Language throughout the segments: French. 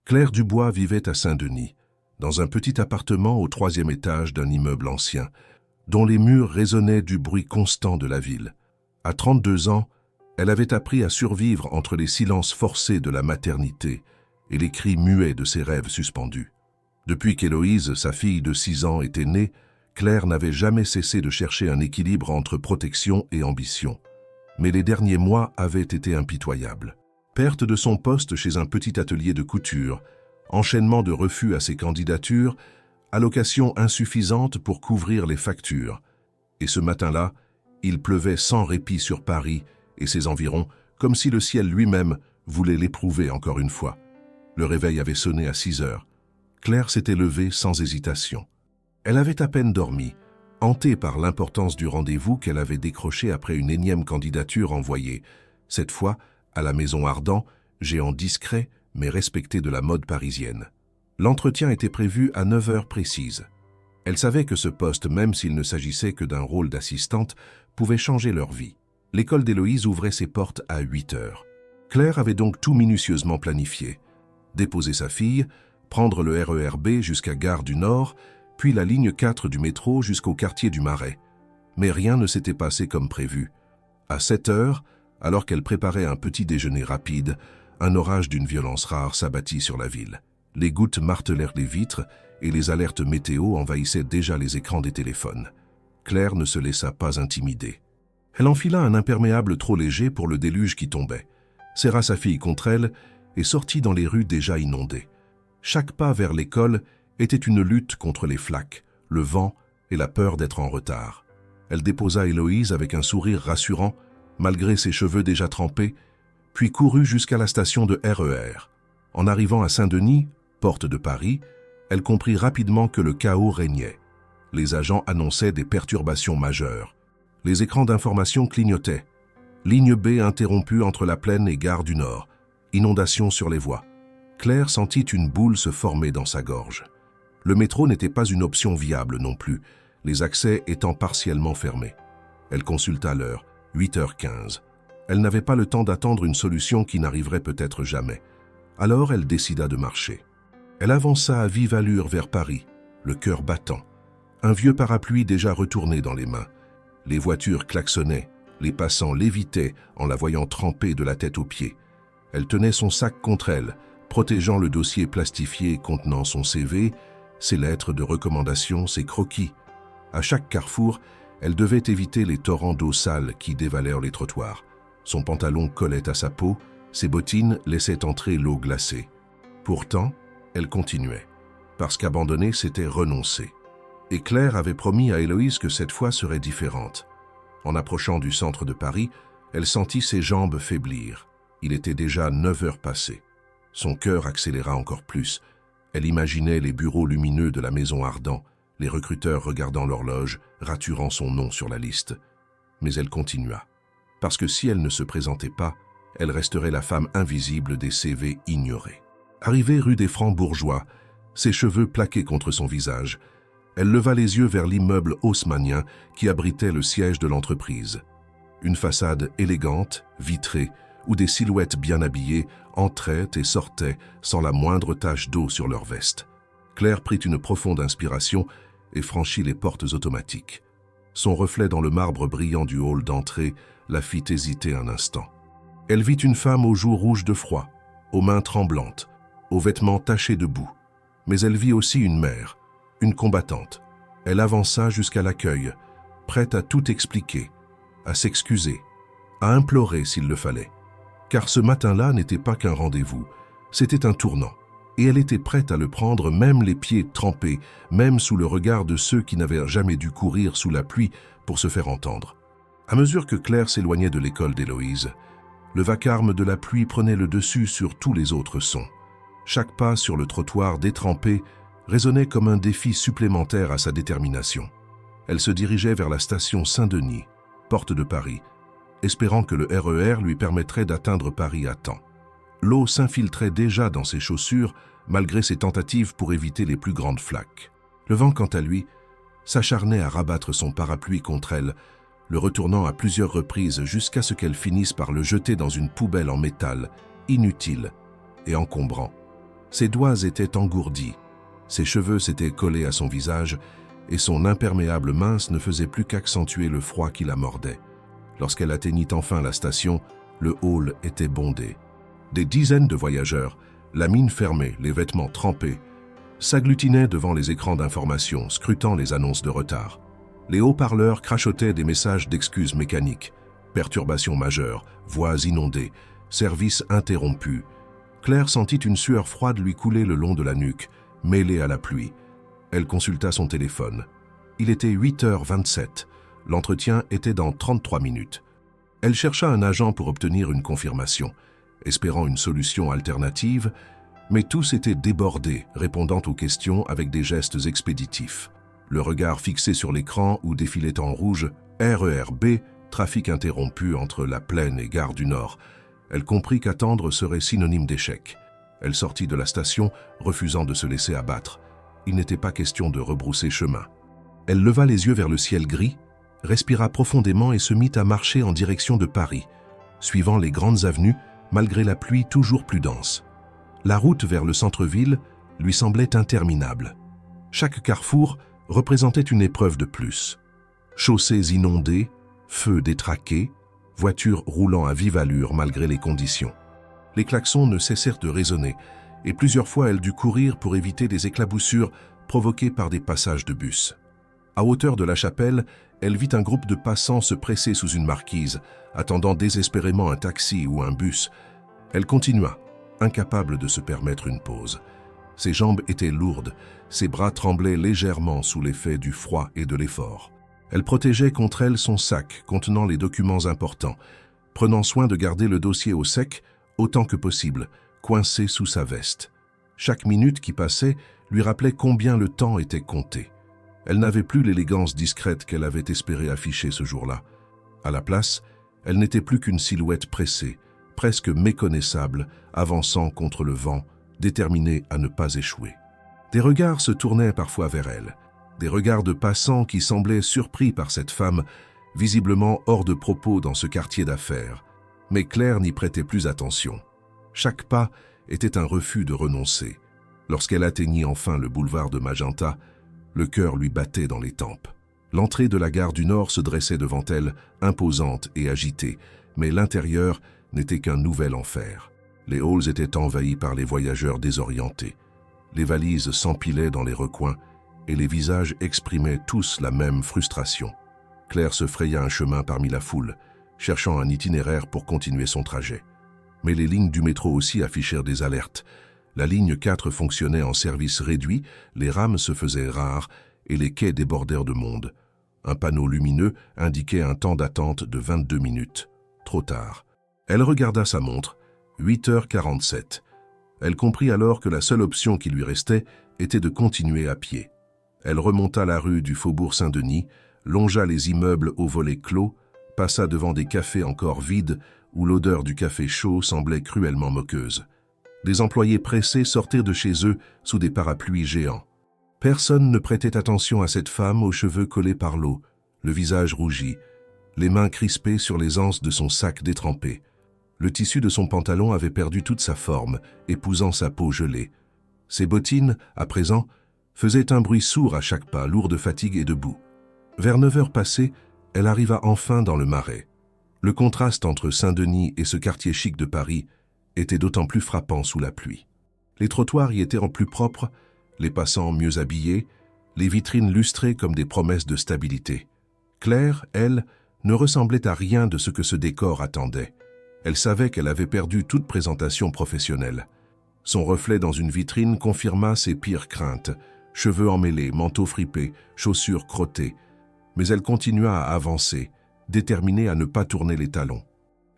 Claire Dubois vivait à Saint-Denis, dans un petit appartement au 3e étage d'un immeuble ancien, dont les murs résonnaient du bruit constant de la ville. À 32 ans, elle avait appris à survivre entre les silences forcés de la maternité et les cris muets de ses rêves suspendus. Depuis qu'Héloïse, sa fille de 6 ans, était née, Claire n'avait jamais cessé de chercher un équilibre entre protection et ambition. Mais les derniers mois avaient été impitoyables. Perte de son poste chez un petit atelier de couture, enchaînement de refus à ses candidatures, allocation insuffisante pour couvrir les factures. Et ce matin-là, il pleuvait sans répit sur Paris et ses environs, comme si le ciel lui-même voulait l'éprouver encore une fois. Le réveil avait sonné à 6 heures. Claire s'était levée sans hésitation. Elle avait à peine dormi, hantée par l'importance du rendez-vous qu'elle avait décroché après une énième candidature envoyée, cette fois à la Maison Ardent, géant discret mais respecté de la mode parisienne. L'entretien était prévu à 9 heures précises. Elle savait que ce poste, même s'il ne s'agissait que d'un rôle d'assistante, pouvait changer leur vie. L'école d'Héloïse ouvrait ses portes à 8 heures. Claire avait donc tout minutieusement planifié. Déposer sa fille, prendre le RER B jusqu'à Gare du Nord, puis la ligne 4 du métro jusqu'au quartier du Marais. Mais rien ne s'était passé comme prévu. À 7 heures, alors qu'elle préparait un petit déjeuner rapide, un orage d'une violence rare s'abattit sur la ville. Les gouttes martelèrent les vitres et les alertes météo envahissaient déjà les écrans des téléphones. Claire ne se laissa pas intimider. Elle enfila un imperméable trop léger pour le déluge qui tombait, serra sa fille contre elle et sortit dans les rues déjà inondées. Chaque pas vers l'école était une lutte contre les flaques, le vent et la peur d'être en retard. Elle déposa Héloïse avec un sourire rassurant, malgré ses cheveux déjà trempés, puis courut jusqu'à la station de RER. En arrivant à Saint-Denis, porte de Paris, elle comprit rapidement que le chaos régnait. Les agents annonçaient des perturbations majeures. Les écrans d'information clignotaient. Ligne B interrompue entre la Plaine et Gare du Nord. Inondation sur les voies. Claire sentit une boule se former dans sa gorge. Le métro n'était pas une option viable non plus, les accès étant partiellement fermés. Elle consulta l'heure, 8h15. Elle n'avait pas le temps d'attendre une solution qui n'arriverait peut-être jamais. Alors elle décida de marcher. Elle avança à vive allure vers Paris, le cœur battant. Un vieux parapluie déjà retourné dans les mains. Les voitures klaxonnaient, les passants l'évitaient en la voyant trempée de la tête aux pieds. Elle tenait son sac contre elle, protégeant le dossier plastifié contenant son CV, ses lettres de recommandation, ses croquis. À chaque carrefour, elle devait éviter les torrents d'eau sale qui dévalèrent les trottoirs. Son pantalon collait à sa peau, ses bottines laissaient entrer l'eau glacée. Pourtant, elle continuait, parce qu'abandonner, c'était renoncer. Et Claire avait promis à Héloïse que cette fois serait différente. En approchant du centre de Paris, elle sentit ses jambes faiblir. Il était déjà 9 heures passées. Son cœur accéléra encore plus. Elle imaginait les bureaux lumineux de la Maison Ardent, les recruteurs regardant l'horloge, raturant son nom sur la liste. Mais elle continua. Parce que si elle ne se présentait pas, elle resterait la femme invisible des CV ignorés. Arrivée rue des Francs-Bourgeois, ses cheveux plaqués contre son visage, elle leva les yeux vers l'immeuble haussmannien qui abritait le siège de l'entreprise. Une façade élégante, vitrée, où des silhouettes bien habillées entraient et sortaient sans la moindre tache d'eau sur leur veste. Claire prit une profonde inspiration et franchit les portes automatiques. Son reflet dans le marbre brillant du hall d'entrée la fit hésiter un instant. Elle vit une femme aux joues rouges de froid, aux mains tremblantes, aux vêtements tachés de boue. Mais elle vit aussi une mère, une combattante. Elle avança jusqu'à l'accueil, prête à tout expliquer, à s'excuser, à implorer s'il le fallait. Car ce matin-là n'était pas qu'un rendez-vous, c'était un tournant. Et elle était prête à le prendre, même les pieds trempés, même sous le regard de ceux qui n'avaient jamais dû courir sous la pluie pour se faire entendre. À mesure que Claire s'éloignait de l'école d'Héloïse, le vacarme de la pluie prenait le dessus sur tous les autres sons. Chaque pas sur le trottoir détrempé résonnait comme un défi supplémentaire à sa détermination. Elle se dirigeait vers la station Saint-Denis, porte de Paris, espérant que le RER lui permettrait d'atteindre Paris à temps. L'eau s'infiltrait déjà dans ses chaussures, malgré ses tentatives pour éviter les plus grandes flaques. Le vent, quant à lui, s'acharnait à rabattre son parapluie contre elle, le retournant à plusieurs reprises jusqu'à ce qu'elle finisse par le jeter dans une poubelle en métal, inutile et encombrant. Ses doigts étaient engourdis, ses cheveux s'étaient collés à son visage et son imperméable mince ne faisait plus qu'accentuer le froid qui la mordait. Lorsqu'elle atteignit enfin la station, le hall était bondé. Des dizaines de voyageurs, la mine fermée, les vêtements trempés, s'agglutinaient devant les écrans d'information, scrutant les annonces de retard. Les haut-parleurs crachotaient des messages d'excuses mécaniques, perturbations majeures, voies inondées, services interrompus. Claire sentit une sueur froide lui couler le long de la nuque, mêlée à la pluie. Elle consulta son téléphone. Il était 8h27. L'entretien était dans 33 minutes. Elle chercha un agent pour obtenir une confirmation, espérant une solution alternative, mais tous étaient débordés, répondant aux questions avec des gestes expéditifs. Le regard fixé sur l'écran où défilait en rouge RER B, trafic interrompu entre la Plaine et Gare du Nord. Elle comprit qu'attendre serait synonyme d'échec. Elle sortit de la station, refusant de se laisser abattre. Il n'était pas question de rebrousser chemin. Elle leva les yeux vers le ciel gris, respira profondément et se mit à marcher en direction de Paris, suivant les grandes avenues, malgré la pluie toujours plus dense. La route vers le centre-ville lui semblait interminable. Chaque carrefour représentait une épreuve de plus. Chaussées inondées, feux détraqués, voitures roulant à vive allure malgré les conditions. Les klaxons ne cessèrent de résonner, et plusieurs fois elle dut courir pour éviter des éclaboussures provoquées par des passages de bus. À hauteur de la Chapelle, elle vit un groupe de passants se presser sous une marquise, attendant désespérément un taxi ou un bus. Elle continua, incapable de se permettre une pause. Ses jambes étaient lourdes, ses bras tremblaient légèrement sous l'effet du froid et de l'effort. Elle protégeait contre elle son sac contenant les documents importants, prenant soin de garder le dossier au sec autant que possible, coincé sous sa veste. Chaque minute qui passait lui rappelait combien le temps était compté. Elle n'avait plus l'élégance discrète qu'elle avait espéré afficher ce jour-là. À la place, elle n'était plus qu'une silhouette pressée, presque méconnaissable, avançant contre le vent, déterminée à ne pas échouer. Des regards se tournaient parfois vers elle, des regards de passants qui semblaient surpris par cette femme, visiblement hors de propos dans ce quartier d'affaires. Mais Claire n'y prêtait plus attention. Chaque pas était un refus de renoncer. Lorsqu'elle atteignit enfin le boulevard de Magenta, le cœur lui battait dans les tempes. L'entrée de la gare du Nord se dressait devant elle, imposante et agitée, mais l'intérieur n'était qu'un nouvel enfer. Les halls étaient envahis par les voyageurs désorientés. Les valises s'empilaient dans les recoins et les visages exprimaient tous la même frustration. Claire se fraya un chemin parmi la foule, cherchant un itinéraire pour continuer son trajet. Mais les lignes du métro aussi affichèrent des alertes. La ligne 4 fonctionnait en service réduit, les rames se faisaient rares et les quais débordèrent de monde. Un panneau lumineux indiquait un temps d'attente de 22 minutes. Trop tard. Elle regarda sa montre, 8h47. Elle comprit alors que la seule option qui lui restait était de continuer à pied. Elle remonta la rue du Faubourg Saint-Denis, longea les immeubles aux volets clos, passa devant des cafés encore vides où l'odeur du café chaud semblait cruellement moqueuse. Des employés pressés sortaient de chez eux sous des parapluies géants. Personne ne prêtait attention à cette femme aux cheveux collés par l'eau, le visage rougi, les mains crispées sur les anses de son sac détrempé. Le tissu de son pantalon avait perdu toute sa forme, épousant sa peau gelée. Ses bottines, à présent, faisaient un bruit sourd à chaque pas, lourd de fatigue et de boue. Vers 9h passées, elle arriva enfin dans le Marais. Le contraste entre Saint-Denis et ce quartier chic de Paris était d'autant plus frappant sous la pluie. Les trottoirs y étaient en plus propres, les passants mieux habillés, les vitrines lustrées comme des promesses de stabilité. Claire, elle, ne ressemblait à rien de ce que ce décor attendait. Elle savait qu'elle avait perdu toute présentation professionnelle. Son reflet dans une vitrine confirma ses pires craintes, cheveux emmêlés, manteau fripé, chaussures crottées. Mais elle continua à avancer, déterminée à ne pas tourner les talons.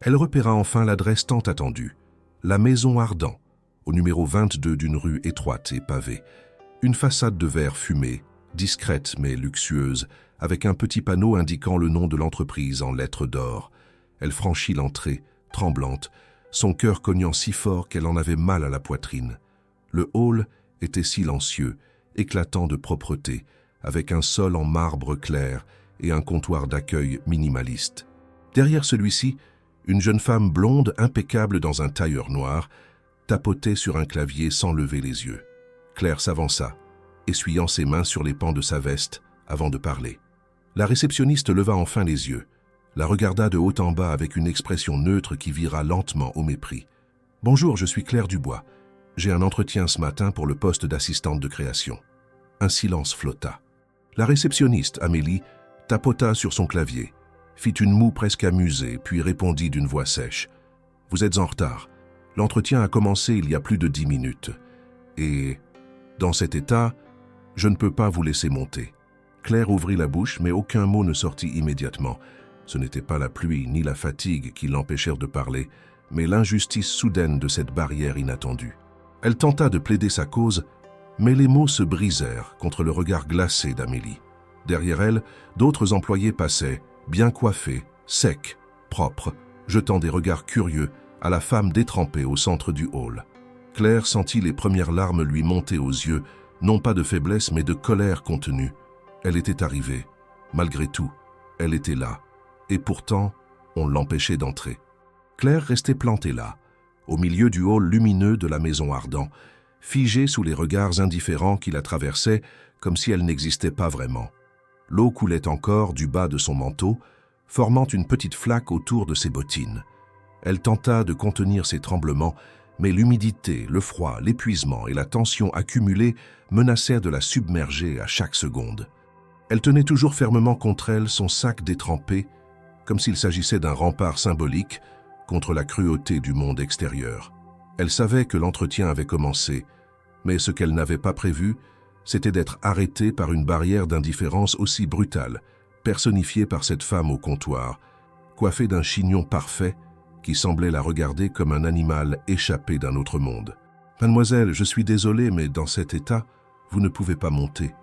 Elle repéra enfin l'adresse tant attendue, la maison Ardent, au numéro 22 d'une rue étroite et pavée. Une façade de verre fumé, discrète mais luxueuse, avec un petit panneau indiquant le nom de l'entreprise en lettres d'or. Elle franchit l'entrée, tremblante, son cœur cognant si fort qu'elle en avait mal à la poitrine. Le hall était silencieux, éclatant de propreté, avec un sol en marbre clair et un comptoir d'accueil minimaliste. Derrière celui-ci, une jeune femme blonde impeccable dans un tailleur noir tapotait sur un clavier sans lever les yeux. Claire s'avança, essuyant ses mains sur les pans de sa veste avant de parler. La réceptionniste leva enfin les yeux, la regarda de haut en bas avec une expression neutre qui vira lentement au mépris. « Bonjour, je suis Claire Dubois. J'ai un entretien ce matin pour le poste d'assistante de création. » Un silence flotta. La réceptionniste, Amélie, tapota sur son clavier, fit une moue presque amusée, puis répondit d'une voix sèche. « Vous êtes en retard. L'entretien a commencé il y a plus de 10 minutes. Et, dans cet état, je ne peux pas vous laisser monter. » Claire ouvrit la bouche, mais aucun mot ne sortit immédiatement. Ce n'était pas la pluie ni la fatigue qui l'empêchèrent de parler, mais l'injustice soudaine de cette barrière inattendue. Elle tenta de plaider sa cause, mais les mots se brisèrent contre le regard glacé d'Amélie. Derrière elle, d'autres employés passaient, bien coiffés, secs, propres, jetant des regards curieux à la femme détrempée au centre du hall. Claire sentit les premières larmes lui monter aux yeux, non pas de faiblesse mais de colère contenue. Elle était arrivée. Malgré tout, elle était là. Et pourtant, on l'empêchait d'entrer. Claire restait plantée là, au milieu du hall lumineux de la maison Ardent, figée sous les regards indifférents qui la traversaient comme si elle n'existait pas vraiment. L'eau coulait encore du bas de son manteau, formant une petite flaque autour de ses bottines. Elle tenta de contenir ses tremblements, mais l'humidité, le froid, l'épuisement et la tension accumulée menacèrent de la submerger à chaque seconde. Elle tenait toujours fermement contre elle son sac détrempé, comme s'il s'agissait d'un rempart symbolique contre la cruauté du monde extérieur. Elle savait que l'entretien avait commencé, mais ce qu'elle n'avait pas prévu, c'était d'être arrêtée par une barrière d'indifférence aussi brutale, personnifiée par cette femme au comptoir, coiffée d'un chignon parfait qui semblait la regarder comme un animal échappé d'un autre monde. « Mademoiselle, je suis désolée, mais dans cet état, vous ne pouvez pas monter. »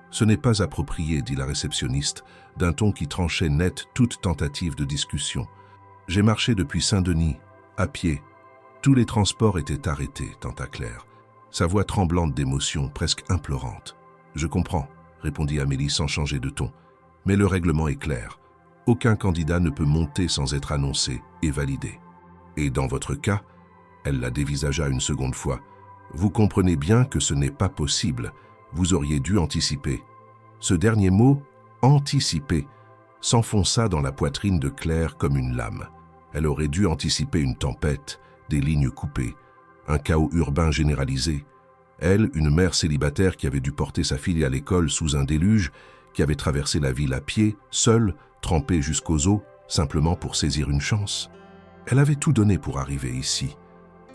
« Ce n'est pas approprié, dit la réceptionniste, d'un ton qui tranchait net toute tentative de discussion. J'ai marché depuis Saint-Denis, à pied. Tous les transports étaient arrêtés, tenta Claire, sa voix tremblante d'émotion, presque implorante. Je comprends, répondit Amélie sans changer de ton. Mais le règlement est clair. Aucun candidat ne peut monter sans être annoncé et validé. Et dans votre cas, elle la dévisagea une seconde fois, vous comprenez bien que ce n'est pas possible. Vous auriez dû anticiper. Ce dernier mot, anticiper, s'enfonça dans la poitrine de Claire comme une lame. Elle aurait dû anticiper une tempête, des lignes coupées, un chaos urbain généralisé. Elle, une mère célibataire qui avait dû porter sa fille à l'école sous un déluge, qui avait traversé la ville à pied, seule, trempée jusqu'aux os, simplement pour saisir une chance. Elle avait tout donné pour arriver ici.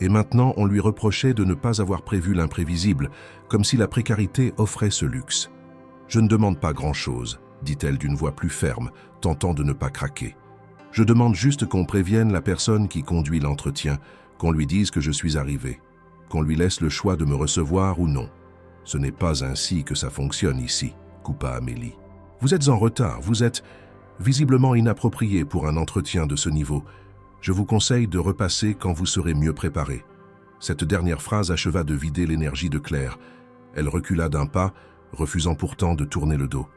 Et maintenant, on lui reprochait de ne pas avoir prévu l'imprévisible, comme si la précarité offrait ce luxe. « Je ne demande pas grand-chose, » dit-elle d'une voix plus ferme, tentant de ne pas craquer. « Je demande juste qu'on prévienne la personne qui conduit l'entretien, qu'on lui dise que je suis arrivé, qu'on lui laisse le choix de me recevoir ou non. Ce n'est pas ainsi que ça fonctionne ici, » coupa Amélie. « Vous êtes en retard, vous êtes visiblement inapproprié pour un entretien de ce niveau. Je vous conseille de repasser quand vous serez mieux préparé. » Cette dernière phrase acheva de vider l'énergie de Claire. Elle recula d'un pas, refusant pourtant de tourner le dos.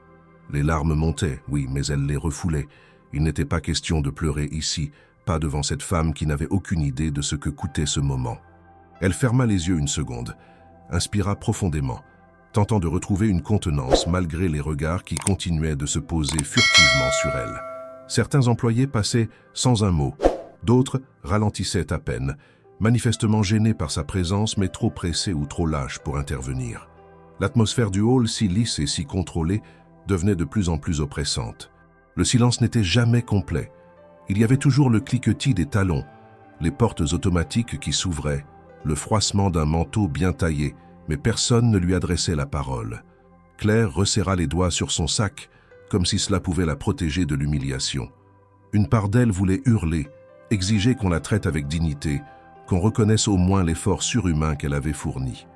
Les larmes montaient, oui, mais elle les refoulait. Il n'était pas question de pleurer ici, pas devant cette femme qui n'avait aucune idée de ce que coûtait ce moment. Elle ferma les yeux une seconde, inspira profondément, tentant de retrouver une contenance malgré les regards qui continuaient de se poser furtivement sur elle. Certains employés passaient sans un mot. D'autres ralentissaient à peine, manifestement gênés par sa présence mais trop pressés ou trop lâches pour intervenir. L'atmosphère du hall, si lisse et si contrôlée, devenait de plus en plus oppressante. Le silence n'était jamais complet. Il y avait toujours le cliquetis des talons, les portes automatiques qui s'ouvraient, le froissement d'un manteau bien taillé, mais personne ne lui adressait la parole. Claire resserra les doigts sur son sac, comme si cela pouvait la protéger de l'humiliation. Une part d'elle voulait hurler, exiger qu'on la traite avec dignité, qu'on reconnaisse au moins l'effort surhumain qu'elle avait fourni.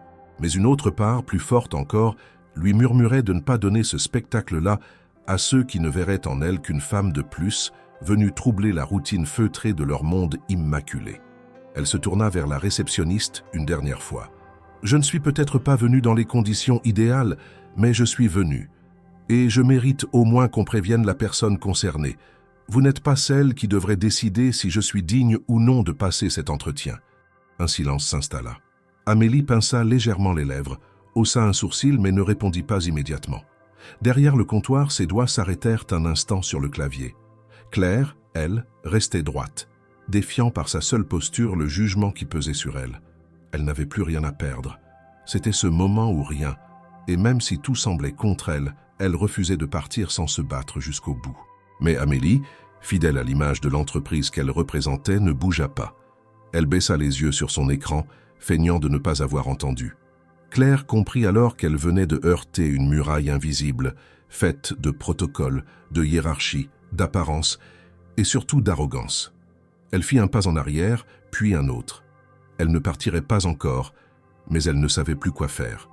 Mais une autre part, plus forte encore, lui murmurait de ne pas donner ce spectacle-là à ceux qui ne verraient en elle qu'une femme de plus, venue troubler la routine feutrée de leur monde immaculé. Elle se tourna vers la réceptionniste une dernière fois. « Je ne suis peut-être pas venue dans les conditions idéales, mais je suis venue. Et je mérite au moins qu'on prévienne la personne concernée. Vous n'êtes pas celle qui devrait décider si je suis digne ou non de passer cet entretien. » Un silence s'installa. Amélie pinça légèrement les lèvres, haussa un sourcil mais ne répondit pas immédiatement. Derrière le comptoir, ses doigts s'arrêtèrent un instant sur le clavier. Claire, elle, restait droite, défiant par sa seule posture le jugement qui pesait sur elle. Elle n'avait plus rien à perdre. C'était ce moment ou rien, et même si tout semblait contre elle, elle refusait de partir sans se battre jusqu'au bout. Mais Amélie, fidèle à l'image de l'entreprise qu'elle représentait, ne bougea pas. Elle baissa les yeux sur son écran, feignant de ne pas avoir entendu. Claire comprit alors qu'elle venait de heurter une muraille invisible, faite de protocoles, de hiérarchie, d'apparence et surtout d'arrogance. Elle fit un pas en arrière, puis un autre. Elle ne partirait pas encore, mais elle ne savait plus quoi faire.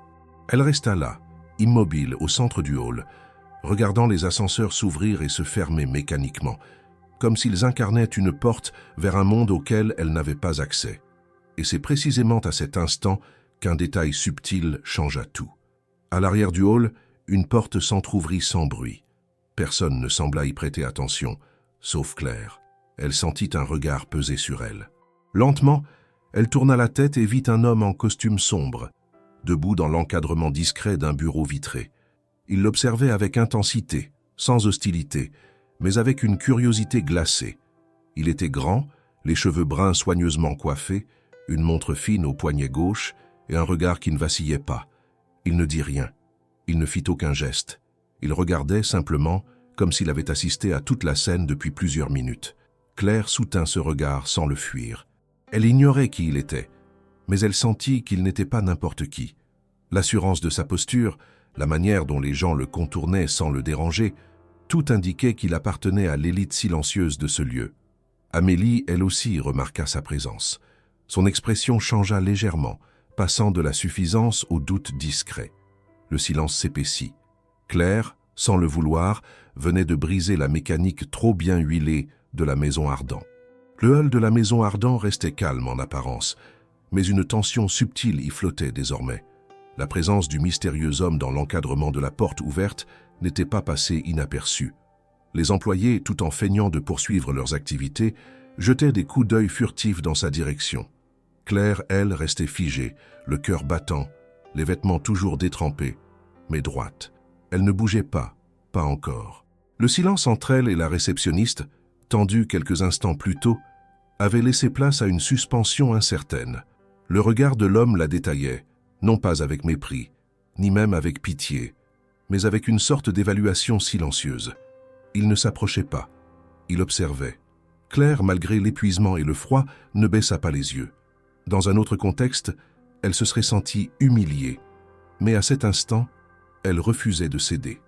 Elle resta là, immobile au centre du hall, regardant les ascenseurs s'ouvrir et se fermer mécaniquement, comme s'ils incarnaient une porte vers un monde auquel elle n'avait pas accès. Et c'est précisément à cet instant qu'un détail subtil changea tout. À l'arrière du hall, une porte s'entr'ouvrit sans bruit. Personne ne sembla y prêter attention, sauf Claire. Elle sentit un regard peser sur elle. Lentement, elle tourna la tête et vit un homme en costume sombre, debout dans l'encadrement discret d'un bureau vitré. Il l'observait avec intensité, sans hostilité, mais avec une curiosité glacée. Il était grand, les cheveux bruns soigneusement coiffés, une montre fine au poignet gauche et un regard qui ne vacillait pas. Il ne dit rien. Il ne fit aucun geste. Il regardait simplement, comme s'il avait assisté à toute la scène depuis plusieurs minutes. Claire soutint ce regard sans le fuir. Elle ignorait qui il était, mais elle sentit qu'il n'était pas n'importe qui. L'assurance de sa posture, la manière dont les gens le contournaient sans le déranger, tout indiquait qu'il appartenait à l'élite silencieuse de ce lieu. Amélie, elle aussi, remarqua sa présence. Son expression changea légèrement, passant de la suffisance au doute discret. Le silence s'épaissit. Claire, sans le vouloir, venait de briser la mécanique trop bien huilée de la maison Ardent. Le hall de la maison Ardent restait calme en apparence, mais une tension subtile y flottait désormais. La présence du mystérieux homme dans l'encadrement de la porte ouverte n'était pas passée inaperçue. Les employés, tout en feignant de poursuivre leurs activités, jetaient des coups d'œil furtifs dans sa direction. Claire, elle, restait figée, le cœur battant, les vêtements toujours détrempés, mais droite. Elle ne bougeait pas, pas encore. Le silence entre elle et la réceptionniste, tendu quelques instants plus tôt, avait laissé place à une suspension incertaine. Le regard de l'homme la détaillait, non pas avec mépris, ni même avec pitié, mais avec une sorte d'évaluation silencieuse. Il ne s'approchait pas, il observait. Claire, malgré l'épuisement et le froid, ne baissa pas les yeux. Dans un autre contexte, elle se serait sentie humiliée, mais à cet instant, elle refusait de céder.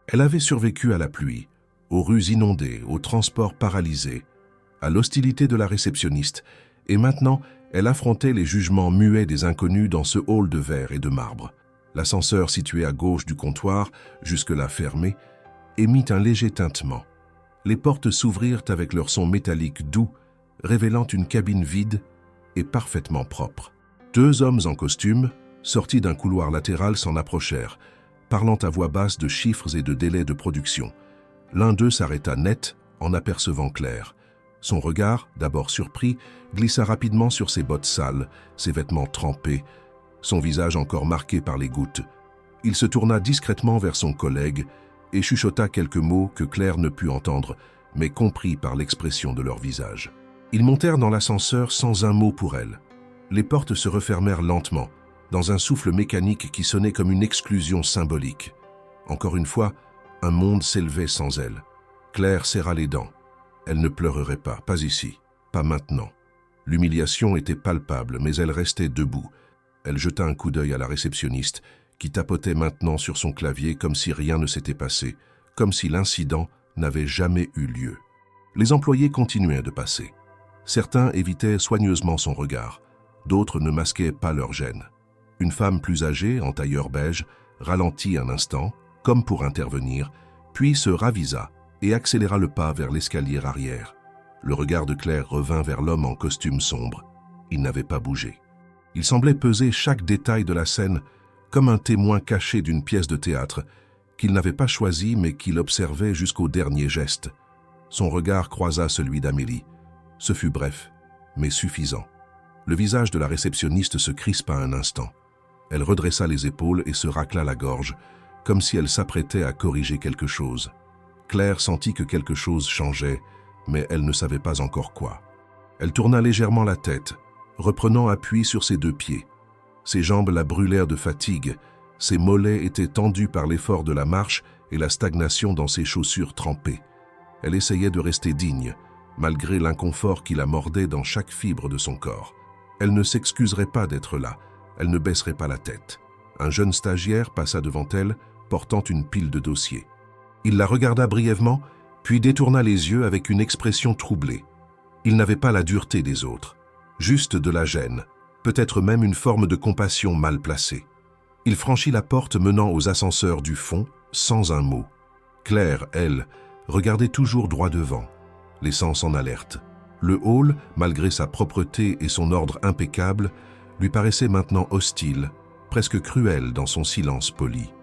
Elle avait survécu à la pluie, aux rues inondées, aux transports paralysés, à l'hostilité de la réceptionniste, et maintenant, elle affrontait les jugements muets des inconnus dans ce hall de verre et de marbre. L'ascenseur situé à gauche du comptoir, jusque-là fermé, émit un léger tintement. Les portes s'ouvrirent avec leur son métallique doux, révélant une cabine vide et parfaitement propre. Deux hommes en costume, sortis d'un couloir latéral, s'en approchèrent, parlant à voix basse de chiffres et de délais de production. L'un d'eux s'arrêta net en apercevant Claire. Son regard, d'abord surpris, glissa rapidement sur ses bottes sales, ses vêtements trempés, son visage encore marqué par les gouttes. Il se tourna discrètement vers son collègue et chuchota quelques mots que Claire ne put entendre, mais comprit par l'expression de leur visage. Ils montèrent dans l'ascenseur sans un mot pour elle. Les portes se refermèrent lentement, dans un souffle mécanique qui sonnait comme une exclusion symbolique. Encore une fois, un monde s'élevait sans elle. Claire serra les dents. Elle ne pleurerait pas, pas ici, pas maintenant. L'humiliation était palpable, mais elle restait debout. Elle jeta un coup d'œil à la réceptionniste, qui tapotait maintenant sur son clavier comme si rien ne s'était passé, comme si l'incident n'avait jamais eu lieu. Les employés continuaient de passer. Certains évitaient soigneusement son regard, d'autres ne masquaient pas leur gêne. Une femme plus âgée, en tailleur beige, ralentit un instant, comme pour intervenir, puis se ravisa et accéléra le pas vers l'escalier arrière. Le regard de Claire revint vers l'homme en costume sombre. Il n'avait pas bougé. Il semblait peser chaque détail de la scène comme un témoin caché d'une pièce de théâtre qu'il n'avait pas choisie mais qu'il observait jusqu'au dernier geste. Son regard croisa celui d'Amélie. Ce fut bref, mais suffisant. Le visage de la réceptionniste se crispa un instant. Elle redressa les épaules et se racla la gorge, comme si elle s'apprêtait à corriger quelque chose. Claire sentit que quelque chose changeait, mais elle ne savait pas encore quoi. Elle tourna légèrement la tête, reprenant appui sur ses deux pieds. Ses jambes la brûlèrent de fatigue, ses mollets étaient tendus par l'effort de la marche et la stagnation dans ses chaussures trempées. Elle essayait de rester digne, malgré l'inconfort qui la mordait dans chaque fibre de son corps. Elle ne s'excuserait pas d'être là, elle ne baisserait pas la tête. Un jeune stagiaire passa devant elle, portant une pile de dossiers. Il la regarda brièvement, puis détourna les yeux avec une expression troublée. Il n'avait pas la dureté des autres, juste de la gêne, peut-être même une forme de compassion mal placée. Il franchit la porte menant aux ascenseurs du fond, sans un mot. Claire, elle, regardait toujours droit devant, les sens en alerte. Le hall, malgré sa propreté et son ordre impeccable, lui paraissait maintenant hostile, presque cruel dans son silence poli.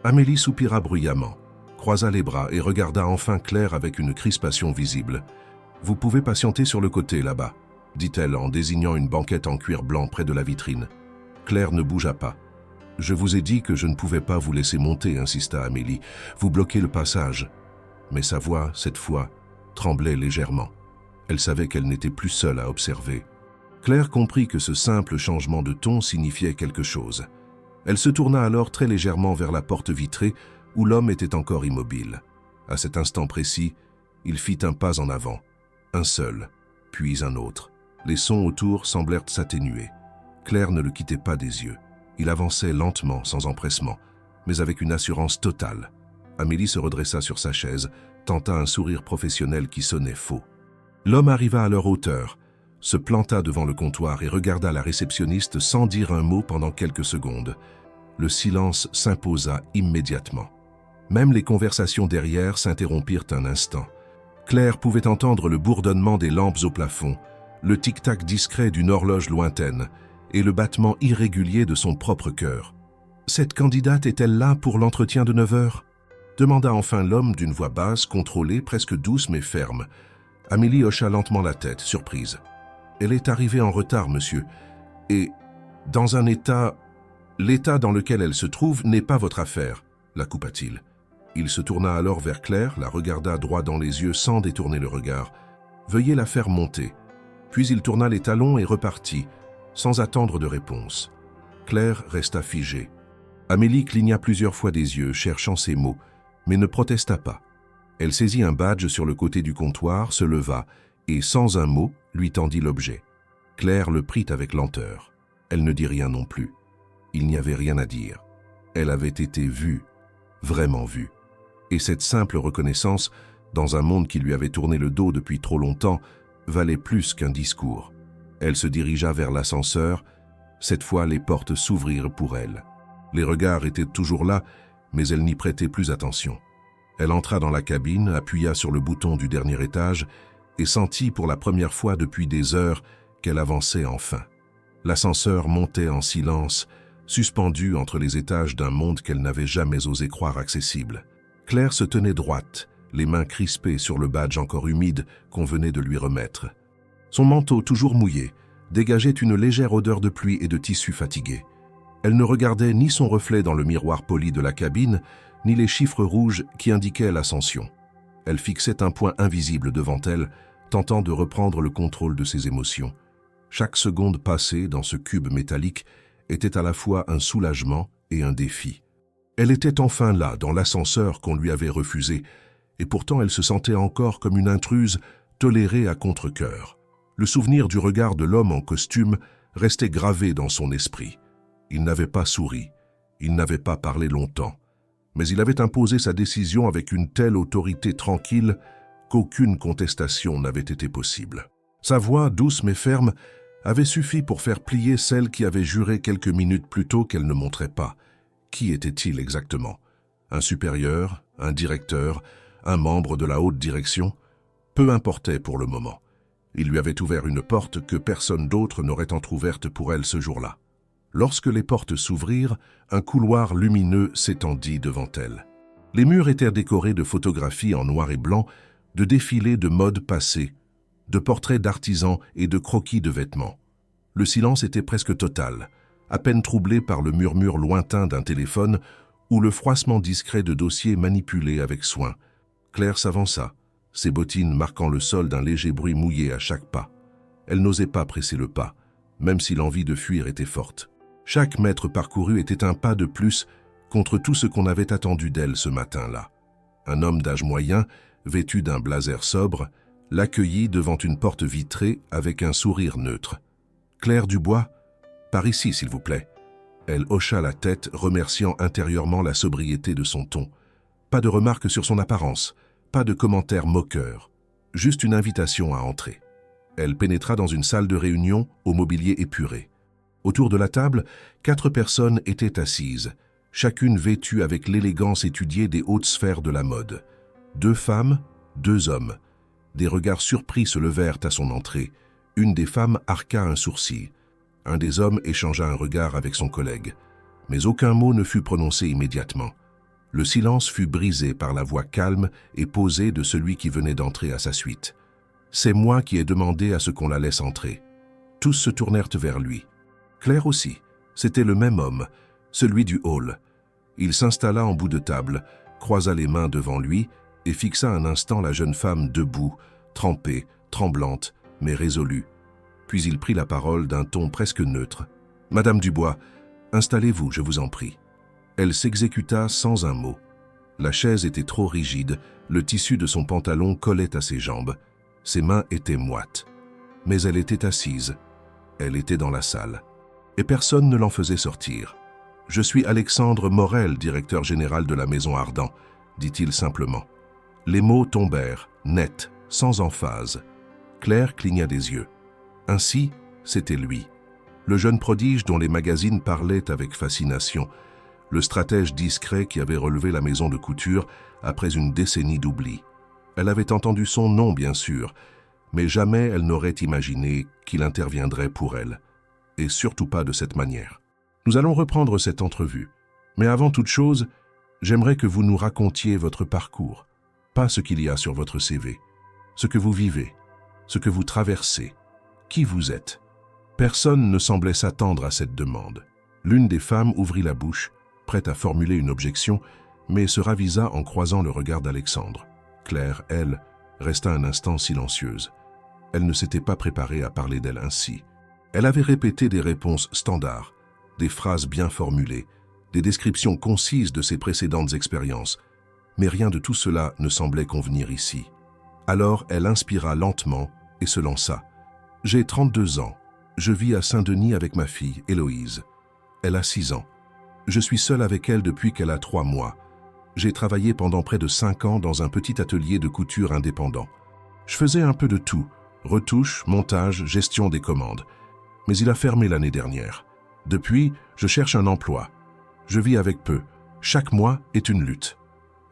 Amélie soupira bruyamment, croisa les bras et regarda enfin Claire avec une crispation visible. « Vous pouvez patienter sur le côté, là-bas », dit-elle en désignant une banquette en cuir blanc près de la vitrine. Claire ne bougea pas. « Je vous ai dit que je ne pouvais pas vous laisser monter, » insista Amélie. « Vous bloquez le passage. » Mais sa voix, cette fois, tremblait légèrement. Elle savait qu'elle n'était plus seule à observer. Claire comprit que ce simple changement de ton signifiait quelque chose. Elle se tourna alors très légèrement vers la porte vitrée où l'homme était encore immobile. À cet instant précis, il fit un pas en avant, un seul, puis un autre. Les sons autour semblèrent s'atténuer. Claire ne le quittait pas des yeux. Il avançait lentement, sans empressement, mais avec une assurance totale. Amélie se redressa sur sa chaise, tenta un sourire professionnel qui sonnait faux. L'homme arriva à leur hauteur, se planta devant le comptoir et regarda la réceptionniste sans dire un mot pendant quelques secondes. Le silence s'imposa immédiatement. Même les conversations derrière s'interrompirent un instant. Claire pouvait entendre le bourdonnement des lampes au plafond, le tic-tac discret d'une horloge lointaine et le battement irrégulier de son propre cœur. « Cette candidate est-elle là pour l'entretien de 9 heures ?» demanda enfin l'homme d'une voix basse, contrôlée, presque douce mais ferme. Amélie hocha lentement la tête, surprise. « Elle est arrivée en retard, monsieur, et dans un état... L'état dans lequel elle se trouve n'est pas votre affaire, » la coupa-t-il. Il se tourna alors vers Claire, la regarda droit dans les yeux sans détourner le regard. « Veuillez la faire monter. » Puis il tourna les talons et repartit, sans attendre de réponse. Claire resta figée. Amélie cligna plusieurs fois des yeux, cherchant ses mots, mais ne protesta pas. Elle saisit un badge sur le côté du comptoir, se leva et, sans un mot, lui tendit l'objet. Claire le prit avec lenteur. Elle ne dit rien non plus. Il n'y avait rien à dire. Elle avait été vue, vraiment vue. Et cette simple reconnaissance, dans un monde qui lui avait tourné le dos depuis trop longtemps, valait plus qu'un discours. Elle se dirigea vers l'ascenseur. Cette fois, les portes s'ouvrirent pour elle. Les regards étaient toujours là, mais elle n'y prêtait plus attention. Elle entra dans la cabine, appuya sur le bouton du dernier étage et sentit pour la première fois depuis des heures qu'elle avançait enfin. L'ascenseur montait en silence, suspendu entre les étages d'un monde qu'elle n'avait jamais osé croire accessible. Claire se tenait droite, les mains crispées sur le badge encore humide qu'on venait de lui remettre. Son manteau, toujours mouillé, dégageait une légère odeur de pluie et de tissu fatigué. Elle ne regardait ni son reflet dans le miroir poli de la cabine, ni les chiffres rouges qui indiquaient l'ascension. Elle fixait un point invisible devant elle, tentant de reprendre le contrôle de ses émotions. Chaque seconde passée dans ce cube métallique était à la fois un soulagement et un défi. Elle était enfin là, dans l'ascenseur qu'on lui avait refusé, et pourtant elle se sentait encore comme une intruse tolérée à contre-cœur. Le souvenir du regard de l'homme en costume restait gravé dans son esprit. Il n'avait pas souri, il n'avait pas parlé longtemps, mais il avait imposé sa décision avec une telle autorité tranquille qu'aucune contestation n'avait été possible. Sa voix, douce mais ferme, avait suffi pour faire plier celle qui avait juré quelques minutes plus tôt qu'elle ne monterait pas. Qui était-il exactement? Un supérieur, un directeur, un membre de la haute direction? Peu importait pour le moment. Il lui avait ouvert une porte que personne d'autre n'aurait entr'ouverte pour elle ce jour-là. Lorsque les portes s'ouvrirent, un couloir lumineux s'étendit devant elle. Les murs étaient décorés de photographies en noir et blanc, de défilés de mode passée, de portraits d'artisans et de croquis de vêtements. Le silence était presque total, à peine troublé par le murmure lointain d'un téléphone ou le froissement discret de dossiers manipulés avec soin. Claire s'avança, ses bottines marquant le sol d'un léger bruit mouillé à chaque pas. Elle n'osait pas presser le pas, même si l'envie de fuir était forte. Chaque mètre parcouru était un pas de plus contre tout ce qu'on avait attendu d'elle ce matin-là. Un homme d'âge moyen, vêtu d'un blazer sobre, l'accueillit devant une porte vitrée avec un sourire neutre. « Claire Dubois, par ici, s'il vous plaît. » Elle hocha la tête, remerciant intérieurement la sobriété de son ton. Pas de remarques sur son apparence, pas de commentaires moqueurs, juste une invitation à entrer. Elle pénétra dans une salle de réunion au mobilier épuré. Autour de la table, 4 personnes étaient assises, chacune vêtue avec l'élégance étudiée des hautes sphères de la mode. 2 femmes, 2 hommes. Des regards surpris se levèrent à son entrée. Une des femmes arqua un sourcil. Un des hommes échangea un regard avec son collègue. Mais aucun mot ne fut prononcé immédiatement. Le silence fut brisé par la voix calme et posée de celui qui venait d'entrer à sa suite. « C'est moi qui ai demandé à ce qu'on la laisse entrer. » Tous se tournèrent vers lui. Claire aussi. C'était le même homme, celui du hall. Il s'installa en bout de table, croisa les mains devant lui et fixa un instant la jeune femme debout, trempée, tremblante, mais résolue. Puis il prit la parole d'un ton presque neutre. « Madame Dubois, installez-vous, je vous en prie. » Elle s'exécuta sans un mot. La chaise était trop rigide, le tissu de son pantalon collait à ses jambes. Ses mains étaient moites. Mais elle était assise. Elle était dans la salle. Et personne ne l'en faisait sortir. « Je suis Alexandre Morel, directeur général de la Maison Ardent, » dit-il simplement. Les mots tombèrent, nets, sans emphase. Claire cligna des yeux. Ainsi, c'était lui. Le jeune prodige dont les magazines parlaient avec fascination. Le stratège discret qui avait relevé la maison de couture après une décennie d'oubli. Elle avait entendu son nom, bien sûr, mais jamais elle n'aurait imaginé qu'il interviendrait pour elle. Et surtout pas de cette manière. Nous allons reprendre cette entrevue. Mais avant toute chose, j'aimerais que vous nous racontiez votre parcours. Pas ce qu'il y a sur votre CV. Ce que vous vivez, ce que vous traversez, qui vous êtes. Personne ne semblait s'attendre à cette demande. L'une des femmes ouvrit la bouche, prête à formuler une objection, mais se ravisa en croisant le regard d'Alexandre. Claire, elle, resta un instant silencieuse. Elle ne s'était pas préparée à parler d'elle ainsi. Elle avait répété des réponses standards, des phrases bien formulées, des descriptions concises de ses précédentes expériences, mais rien de tout cela ne semblait convenir ici. Alors elle inspira lentement et se lança. « J'ai 32 ans. Je vis à Saint-Denis avec ma fille, Héloïse. Elle a 6 ans. Je suis seule avec elle depuis qu'elle a 3 mois. J'ai travaillé pendant près de 5 ans dans un petit atelier de couture indépendant. Je faisais un peu de tout, retouche, montage, gestion des commandes. Mais il a fermé l'année dernière. Depuis, je cherche un emploi. Je vis avec peu. Chaque mois est une lutte. »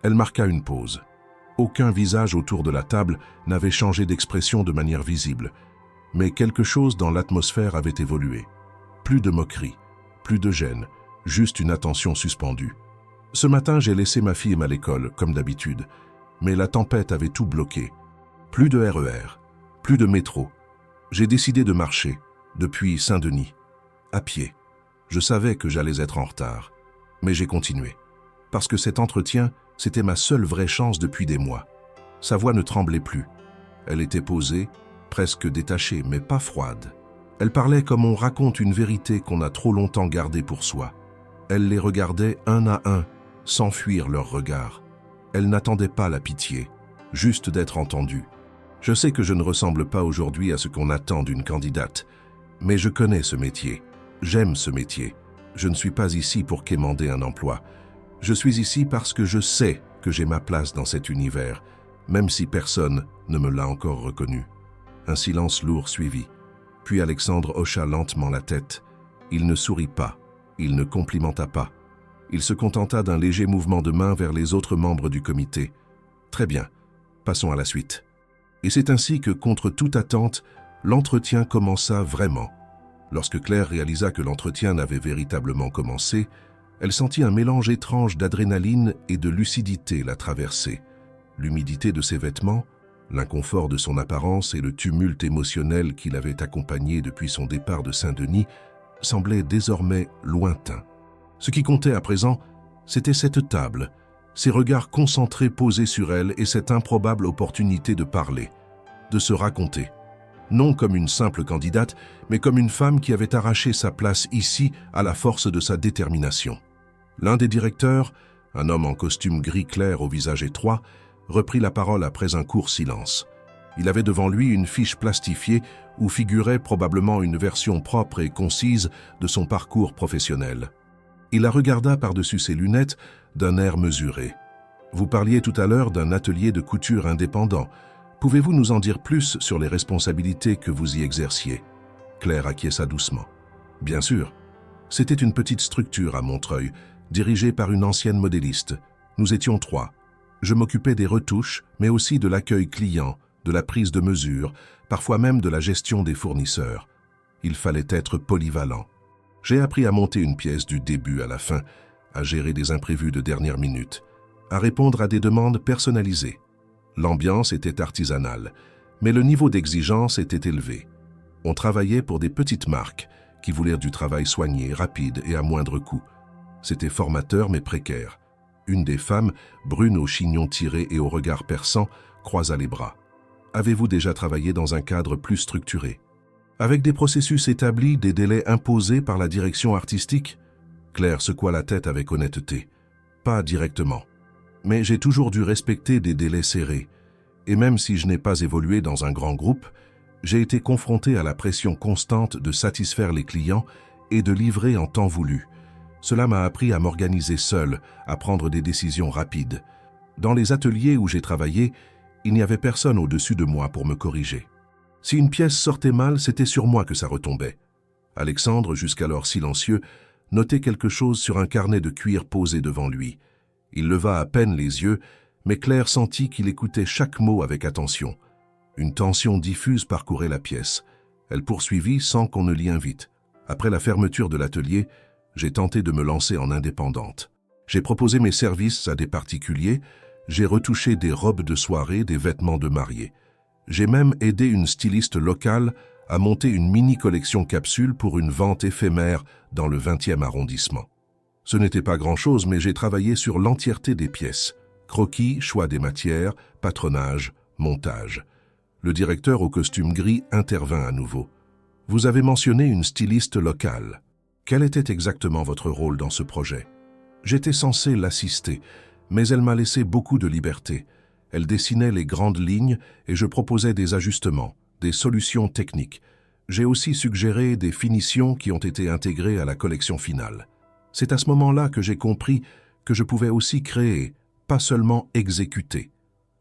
Elle marqua une pause. Aucun visage autour de la table n'avait changé d'expression de manière visible. Mais quelque chose dans l'atmosphère avait évolué. Plus de moquerie, plus de gêne, juste une attention suspendue. Ce matin, j'ai laissé ma fille à l'école, comme d'habitude. Mais la tempête avait tout bloqué. Plus de RER, plus de métro. J'ai décidé de marcher, depuis Saint-Denis, à pied. Je savais que j'allais être en retard, mais j'ai continué. Parce que cet entretien, c'était ma seule vraie chance depuis des mois. Sa voix ne tremblait plus. Elle était posée, presque détachée, mais pas froide. Elle parlait comme on raconte une vérité qu'on a trop longtemps gardée pour soi. Elle les regardait un à un, sans fuir leurs regards. Elle n'attendait pas la pitié, juste d'être entendue. Je sais que je ne ressemble pas aujourd'hui à ce qu'on attend d'une candidate, mais je connais ce métier. J'aime ce métier. Je ne suis pas ici pour quémander un emploi. Je suis ici parce que je sais que j'ai ma place dans cet univers, même si personne ne me l'a encore reconnu. Un silence lourd suivit. Puis Alexandre hocha lentement la tête. Il ne sourit pas, il ne complimenta pas. Il se contenta d'un léger mouvement de main vers les autres membres du comité. Très bien, passons à la suite. Et c'est ainsi que, contre toute attente, l'entretien commença vraiment. Lorsque Claire réalisa que l'entretien n'avait véritablement commencé, elle sentit un mélange étrange d'adrénaline et de lucidité la traverser. L'humidité de ses vêtements, L'inconfort de son apparence et le tumulte émotionnel qui l'avait accompagné depuis son départ de Saint-Denis semblaient désormais lointains. Ce qui comptait à présent, c'était cette table, ces regards concentrés posés sur elle et cette improbable opportunité de parler, de se raconter. Non comme une simple candidate, mais comme une femme qui avait arraché sa place ici à la force de sa détermination. L'un des directeurs, un homme en costume gris clair au visage étroit, reprit la parole après un court silence. Il avait devant lui une fiche plastifiée où figurait probablement une version propre et concise de son parcours professionnel. Il la regarda par-dessus ses lunettes d'un air mesuré. « Vous parliez tout à l'heure d'un atelier de couture indépendant. Pouvez-vous nous en dire plus sur les responsabilités que vous y exerciez ?» Claire acquiesça doucement. « Bien sûr. C'était une petite structure à Montreuil, dirigée par une ancienne modéliste. Nous étions 3. Je m'occupais des retouches, mais aussi de l'accueil client, de la prise de mesure, parfois même de la gestion des fournisseurs. Il fallait être polyvalent. J'ai appris à monter une pièce du début à la fin, à gérer des imprévus de dernière minute, à répondre à des demandes personnalisées. L'ambiance était artisanale, mais le niveau d'exigence était élevé. On travaillait pour des petites marques qui voulaient du travail soigné, rapide et à moindre coût. C'était formateur mais précaire. Une des femmes, brune aux chignons tirés et au regard perçant, croisa les bras. « Avez-vous déjà travaillé dans un cadre plus structuré ? Avec des processus établis, des délais imposés par la direction artistique ?» Claire secoua la tête avec honnêteté. « Pas directement. Mais j'ai toujours dû respecter des délais serrés. Et même si je n'ai pas évolué dans un grand groupe, j'ai été confronté à la pression constante de satisfaire les clients et de livrer en temps voulu. Cela m'a appris à m'organiser seul, à prendre des décisions rapides. Dans les ateliers où j'ai travaillé, il n'y avait personne au-dessus de moi pour me corriger. Si une pièce sortait mal, c'était sur moi que ça retombait. » Alexandre, jusqu'alors silencieux, notait quelque chose sur un carnet de cuir posé devant lui. Il leva à peine les yeux, mais Claire sentit qu'il écoutait chaque mot avec attention. Une tension diffuse parcourait la pièce. Elle poursuivit sans qu'on ne l'y invite. Après la fermeture de l'atelier, j'ai tenté de me lancer en indépendante. J'ai proposé mes services à des particuliers, j'ai retouché des robes de soirée, des vêtements de mariée. J'ai même aidé une styliste locale à monter une mini-collection capsule pour une vente éphémère dans le 20e arrondissement. Ce n'était pas grand-chose, mais j'ai travaillé sur l'entièreté des pièces. Croquis, choix des matières, patronage, montage. Le directeur au costume gris intervint à nouveau. « Vous avez mentionné une styliste locale. Quel était exactement votre rôle dans ce projet ? J'étais censé l'assister, mais elle m'a laissé beaucoup de liberté. Elle dessinait les grandes lignes et je proposais des ajustements, des solutions techniques. J'ai aussi suggéré des finitions qui ont été intégrées à la collection finale. C'est à ce moment-là que j'ai compris que je pouvais aussi créer, pas seulement exécuter. »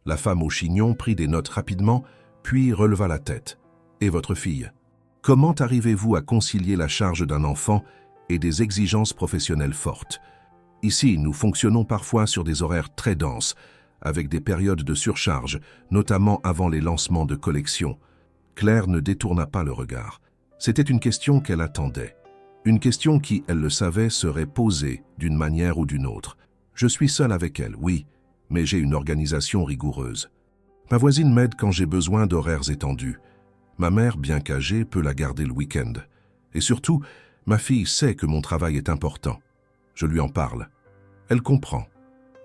La femme au chignon prit des notes rapidement, puis releva la tête. « Et votre fille ? Comment arrivez-vous à concilier la charge d'un enfant et des exigences professionnelles fortes ? Ici, nous fonctionnons parfois sur des horaires très denses, avec des périodes de surcharge, notamment avant les lancements de collections. » Claire ne détourna pas le regard. C'était une question qu'elle attendait. Une question qui, elle le savait, serait posée d'une manière ou d'une autre. Je suis seule avec elle, oui, mais j'ai une organisation rigoureuse. Ma voisine m'aide quand j'ai besoin d'horaires étendus. Ma mère, bien qu'âgée, peut la garder le week-end. Et surtout, ma fille sait que mon travail est important. Je lui en parle. Elle comprend.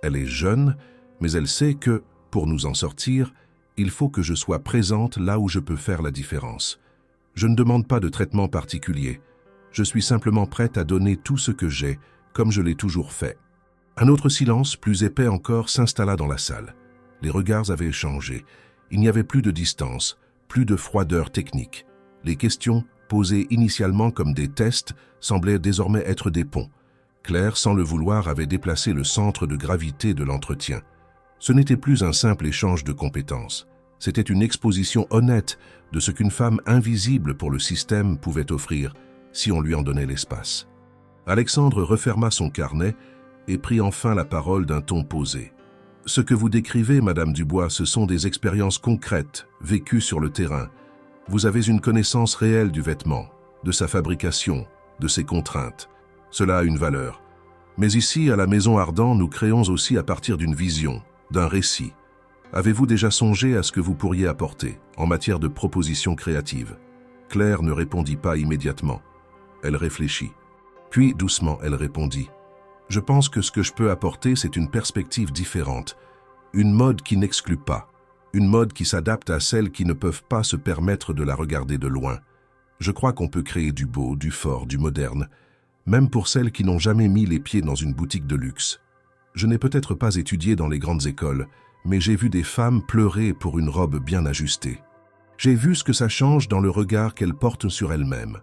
Elle est jeune, mais elle sait que, pour nous en sortir, il faut que je sois présente là où je peux faire la différence. Je ne demande pas de traitement particulier. Je suis simplement prête à donner tout ce que j'ai, comme je l'ai toujours fait. Un autre silence, plus épais encore, s'installa dans la salle. Les regards avaient changé. Il n'y avait plus de distance, plus de froideur technique. Les questions, posées initialement comme des tests, semblaient désormais être des ponts. Claire, sans le vouloir, avait déplacé le centre de gravité de l'entretien. Ce n'était plus un simple échange de compétences. C'était une exposition honnête de ce qu'une femme invisible pour le système pouvait offrir, si on lui en donnait l'espace. Alexandre referma son carnet et prit enfin la parole d'un ton posé. « Ce que vous décrivez, Madame Dubois, ce sont des expériences concrètes, vécues sur le terrain. Vous avez une connaissance réelle du vêtement, de sa fabrication, de ses contraintes. Cela a une valeur. Mais ici, à la Maison Ardent, nous créons aussi à partir d'une vision, d'un récit. Avez-vous déjà songé à ce que vous pourriez apporter en matière de propositions créatives? Claire ne répondit pas immédiatement. Elle réfléchit. Puis, doucement, elle répondit. Je pense que ce que je peux apporter, c'est une perspective différente. Une mode qui n'exclut pas. Une mode qui s'adapte à celles qui ne peuvent pas se permettre de la regarder de loin. Je crois qu'on peut créer du beau, du fort, du moderne, même pour celles qui n'ont jamais mis les pieds dans une boutique de luxe. Je n'ai peut-être pas étudié dans les grandes écoles, mais j'ai vu des femmes pleurer pour une robe bien ajustée. J'ai vu ce que ça change dans le regard qu'elles portent sur elles-mêmes.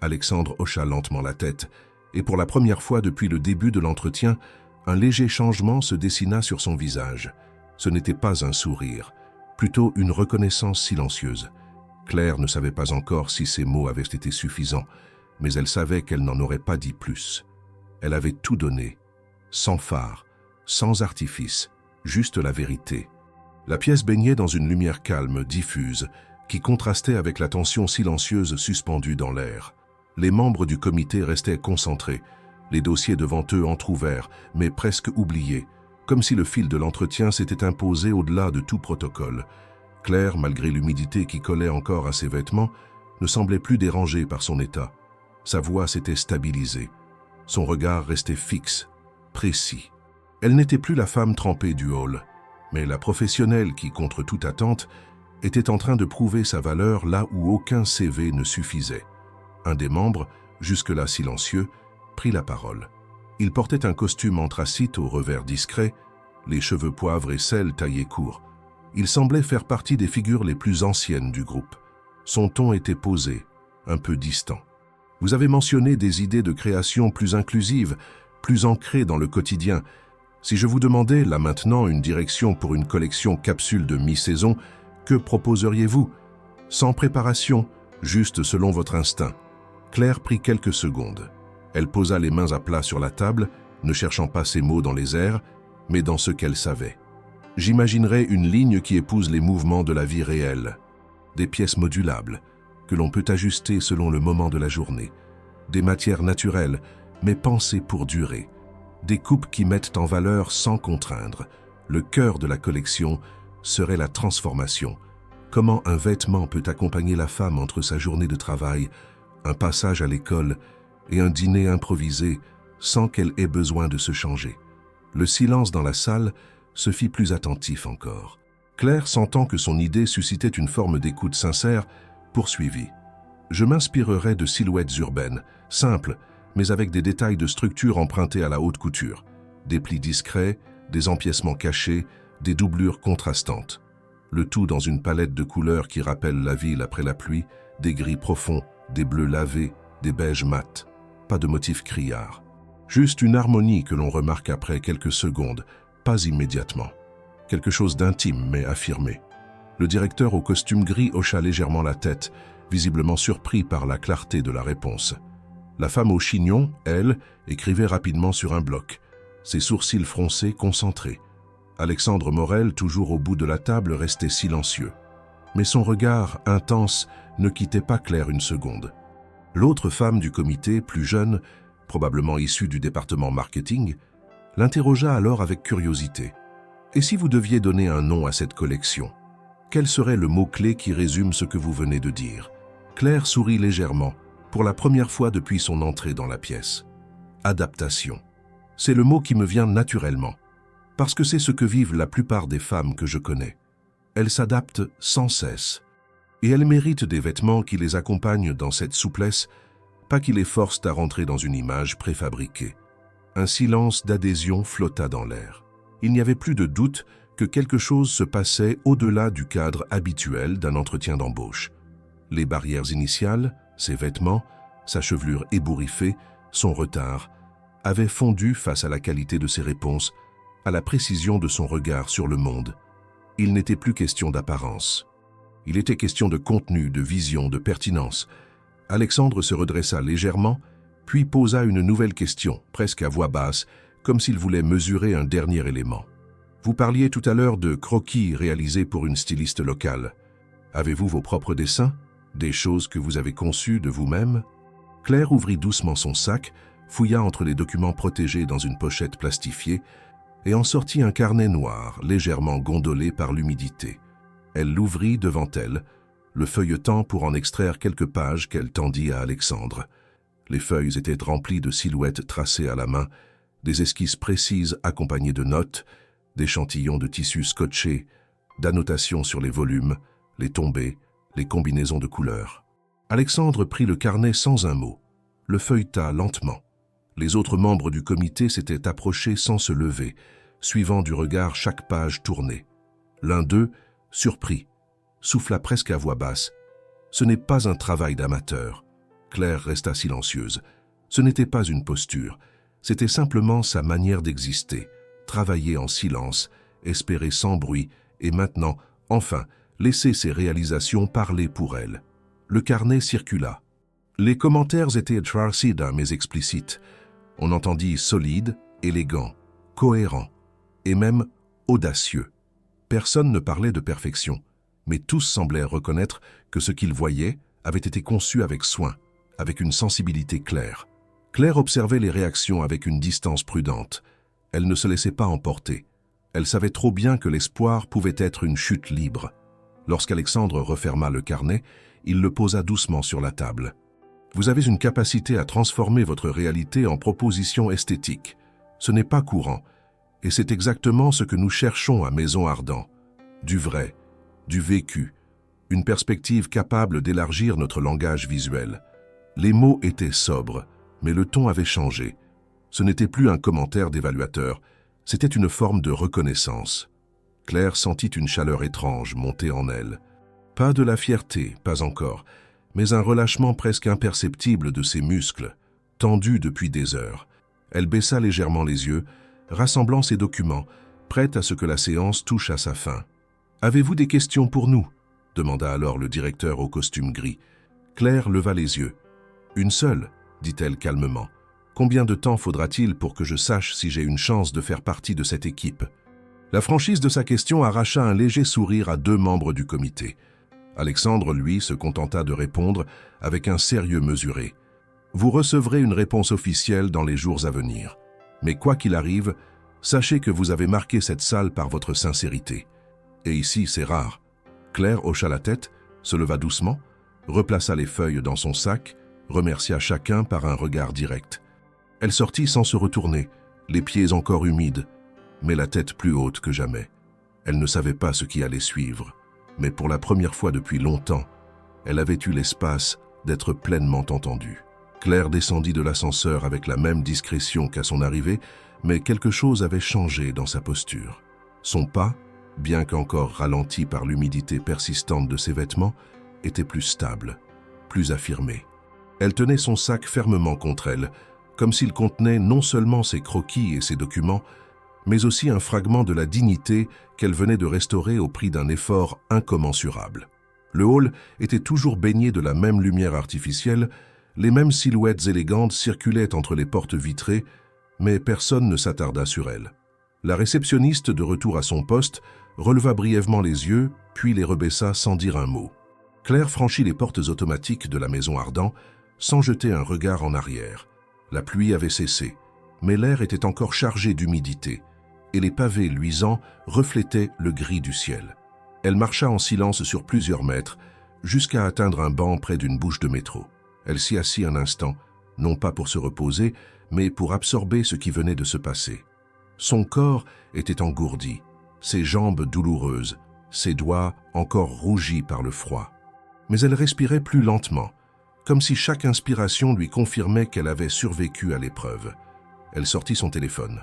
Alexandre hocha lentement la tête, et pour la première fois depuis le début de l'entretien, un léger changement se dessina sur son visage. Ce n'était pas un sourire, plutôt une reconnaissance silencieuse. Claire ne savait pas encore si ces mots avaient été suffisants, mais elle savait qu'elle n'en aurait pas dit plus. Elle avait tout donné, sans phare, sans artifice, juste la vérité. La pièce baignait dans une lumière calme, diffuse, qui contrastait avec la tension silencieuse suspendue dans l'air. Les membres du comité restaient concentrés, les dossiers devant eux entr'ouverts, mais presque oubliés, comme si le fil de l'entretien s'était imposé au-delà de tout protocole. Claire, malgré l'humidité qui collait encore à ses vêtements, ne semblait plus dérangée par son état. Sa voix s'était stabilisée. Son regard restait fixe, précis. Elle n'était plus la femme trempée du hall, mais la professionnelle qui, contre toute attente, était en train de prouver sa valeur là où aucun CV ne suffisait. Un des membres, jusque-là silencieux, prit la parole. Il portait un costume anthracite au revers discret, les cheveux poivre et sel taillés courts. Il semblait faire partie des figures les plus anciennes du groupe. Son ton était posé, un peu distant. Vous avez mentionné des idées de création plus inclusives, plus ancrées dans le quotidien. Si je vous demandais, là maintenant, une direction pour une collection capsule de mi-saison, que proposeriez-vous? Sans préparation, juste selon votre instinct. Claire prit quelques secondes. Elle posa les mains à plat sur la table, ne cherchant pas ses mots dans les airs, mais dans ce qu'elle savait. J'imaginerais une ligne qui épouse les mouvements de la vie réelle. Des pièces modulables, que l'on peut ajuster selon le moment de la journée. Des matières naturelles, mais pensées pour durer. Des coupes qui mettent en valeur sans contraindre. Le cœur de la collection serait la transformation. Comment un vêtement peut accompagner la femme entre sa journée de travail, un passage à l'école et un dîner improvisé sans qu'elle ait besoin de se changer. Le silence dans la salle se fit plus attentif encore. Claire, sentant que son idée suscitait une forme d'écoute sincère, poursuivit. Je m'inspirerai de silhouettes urbaines, simples, mais avec des détails de structure empruntés à la haute couture. Des plis discrets, des empiècements cachés, des doublures contrastantes. Le tout dans une palette de couleurs qui rappelle la ville après la pluie, des gris profonds, des bleus lavés, des beiges mat. Pas de motifs criards. Juste une harmonie que l'on remarque après quelques secondes, pas immédiatement. Quelque chose d'intime mais affirmé. Le directeur au costume gris hocha légèrement la tête, visiblement surpris par la clarté de la réponse. La femme au chignon, elle, écrivait rapidement sur un bloc, ses sourcils froncés concentrés. Alexandre Morel, toujours au bout de la table, restait silencieux. Mais son regard, intense, ne quittait pas Claire une seconde. L'autre femme du comité, plus jeune, probablement issue du département marketing, l'interrogea alors avec curiosité. « Et si vous deviez donner un nom à cette collection, quel serait le mot-clé qui résume ce que vous venez de dire ?» Claire sourit légèrement, pour la première fois depuis son entrée dans la pièce. « Adaptation. C'est le mot qui me vient naturellement, parce que c'est ce que vivent la plupart des femmes que je connais. Elles s'adaptent sans cesse, et elles méritent des vêtements qui les accompagnent dans cette souplesse, pas qui les forcent à rentrer dans une image préfabriquée. » Un silence d'adhésion flotta dans l'air. Il n'y avait plus de doute que quelque chose se passait au-delà du cadre habituel d'un entretien d'embauche. Les barrières initiales, ses vêtements, sa chevelure ébouriffée, son retard, avaient fondu face à la qualité de ses réponses, à la précision de son regard sur le monde. Il n'était plus question d'apparence. Il était question de contenu, de vision, de pertinence. Alexandre se redressa légèrement, puis posa une nouvelle question, presque à voix basse, comme s'il voulait mesurer un dernier élément. Vous parliez tout à l'heure de croquis réalisés pour une styliste locale. Avez-vous vos propres dessins? Des choses que vous avez conçues de vous-même? Claire ouvrit doucement son sac, fouilla entre les documents protégés dans une pochette plastifiée, et en sortit un carnet noir, légèrement gondolé par l'humidité. Elle l'ouvrit devant elle, le feuilletant pour en extraire quelques pages qu'elle tendit à Alexandre. Les feuilles étaient remplies de silhouettes tracées à la main, des esquisses précises accompagnées de notes, d'échantillons de tissus scotchés, d'annotations sur les volumes, les tombées, les combinaisons de couleurs. Alexandre prit le carnet sans un mot, le feuilleta lentement. Les autres membres du comité s'étaient approchés sans se lever, suivant du regard chaque page tournée. L'un d'eux, surpris, souffla presque à voix basse. « Ce n'est pas un travail d'amateur. » Claire resta silencieuse. Ce n'était pas une posture, c'était simplement sa manière d'exister, travailler en silence, espérer sans bruit, et maintenant, enfin, laisser ses réalisations parler pour elle. Le carnet circula. Les commentaires étaient tracés mais explicites. On entendit solide, élégant, cohérent, et même audacieux. Personne ne parlait de perfection, mais tous semblaient reconnaître que ce qu'ils voyaient avait été conçu avec soin, avec une sensibilité claire. Claire observait les réactions avec une distance prudente. Elle ne se laissait pas emporter. Elle savait trop bien que l'espoir pouvait être une chute libre. Lorsqu'Alexandre referma le carnet, il le posa doucement sur la table. « Vous avez une capacité à transformer votre réalité en proposition esthétique. Ce n'est pas courant, et c'est exactement ce que nous cherchons à Maison Ardent. Du vrai, du vécu, une perspective capable d'élargir notre langage visuel. » Les mots étaient sobres, mais le ton avait changé. Ce n'était plus un commentaire d'évaluateur, c'était une forme de reconnaissance. Claire sentit une chaleur étrange monter en elle. Pas de la fierté, pas encore, mais un relâchement presque imperceptible de ses muscles, tendus depuis des heures. Elle baissa légèrement les yeux, rassemblant ses documents, prête à ce que la séance touche à sa fin. « Avez-vous des questions pour nous ?» demanda alors le directeur au costume gris. Claire leva les yeux. « Une seule ?» dit-elle calmement. « Combien de temps faudra-t-il pour que je sache si j'ai une chance de faire partie de cette équipe ?» La franchise de sa question arracha un léger sourire à deux membres du comité. Alexandre, lui, se contenta de répondre avec un sérieux mesuré. « Vous recevrez une réponse officielle dans les jours à venir. Mais quoi qu'il arrive, sachez que vous avez marqué cette salle par votre sincérité. Et ici, c'est rare. » Claire hocha la tête, se leva doucement, replaça les feuilles dans son sac, remercia chacun par un regard direct. Elle sortit sans se retourner, les pieds encore humides, mais la tête plus haute que jamais. Elle ne savait pas ce qui allait suivre, mais pour la première fois depuis longtemps, elle avait eu l'espace d'être pleinement entendue. Claire descendit de l'ascenseur avec la même discrétion qu'à son arrivée, mais quelque chose avait changé dans sa posture. Son pas, bien qu'encore ralenti par l'humidité persistante de ses vêtements, était plus stable, plus affirmé. Elle tenait son sac fermement contre elle, comme s'il contenait non seulement ses croquis et ses documents, mais aussi un fragment de la dignité qu'elle venait de restaurer au prix d'un effort incommensurable. Le hall était toujours baigné de la même lumière artificielle, les mêmes silhouettes élégantes circulaient entre les portes vitrées, mais personne ne s'attarda sur elle. La réceptionniste, de retour à son poste, releva brièvement les yeux, puis les rebaissa sans dire un mot. Claire franchit les portes automatiques de la Maison Ardent, sans jeter un regard en arrière. La pluie avait cessé, mais l'air était encore chargé d'humidité, et les pavés luisants reflétaient le gris du ciel. Elle marcha en silence sur plusieurs mètres, jusqu'à atteindre un banc près d'une bouche de métro. Elle s'y assit un instant, non pas pour se reposer, mais pour absorber ce qui venait de se passer. Son corps était engourdi, ses jambes douloureuses, ses doigts encore rougis par le froid. Mais elle respirait plus lentement, comme si chaque inspiration lui confirmait qu'elle avait survécu à l'épreuve. Elle sortit son téléphone.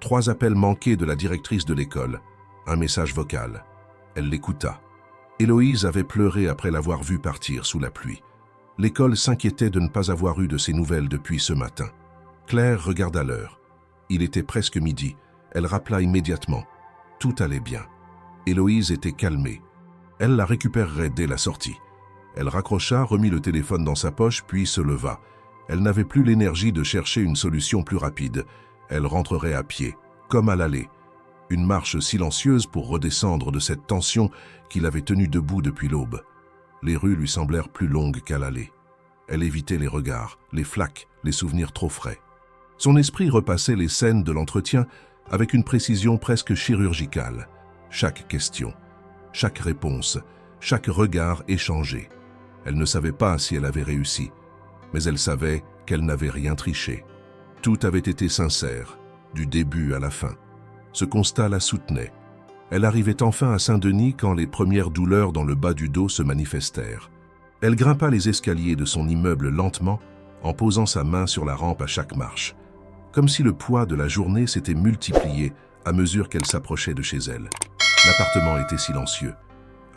3 appels manqués de la directrice de l'école, un message vocal. Elle l'écouta. Héloïse avait pleuré après l'avoir vue partir sous la pluie. L'école s'inquiétait de ne pas avoir eu de ses nouvelles depuis ce matin. Claire regarda l'heure. Il était presque midi. Elle rappela immédiatement. Tout allait bien. Héloïse était calmée. Elle la récupérerait dès la sortie. Elle raccrocha, remit le téléphone dans sa poche, puis se leva. Elle n'avait plus l'énergie de chercher une solution plus rapide. Elle rentrerait à pied, comme à l'aller. Une marche silencieuse pour redescendre de cette tension qui l'avait tenue debout depuis l'aube. Les rues lui semblèrent plus longues qu'à l'aller. Elle évitait les regards, les flaques, les souvenirs trop frais. Son esprit repassait les scènes de l'entretien, avec une précision presque chirurgicale. Chaque question, chaque réponse, chaque regard échangé. Elle ne savait pas si elle avait réussi, mais elle savait qu'elle n'avait rien triché. Tout avait été sincère, du début à la fin. Ce constat la soutenait. Elle arrivait enfin à Saint-Denis quand les premières douleurs dans le bas du dos se manifestèrent. Elle grimpa les escaliers de son immeuble lentement, en posant sa main sur la rampe à chaque marche, comme si le poids de la journée s'était multiplié à mesure qu'elle s'approchait de chez elle. L'appartement était silencieux,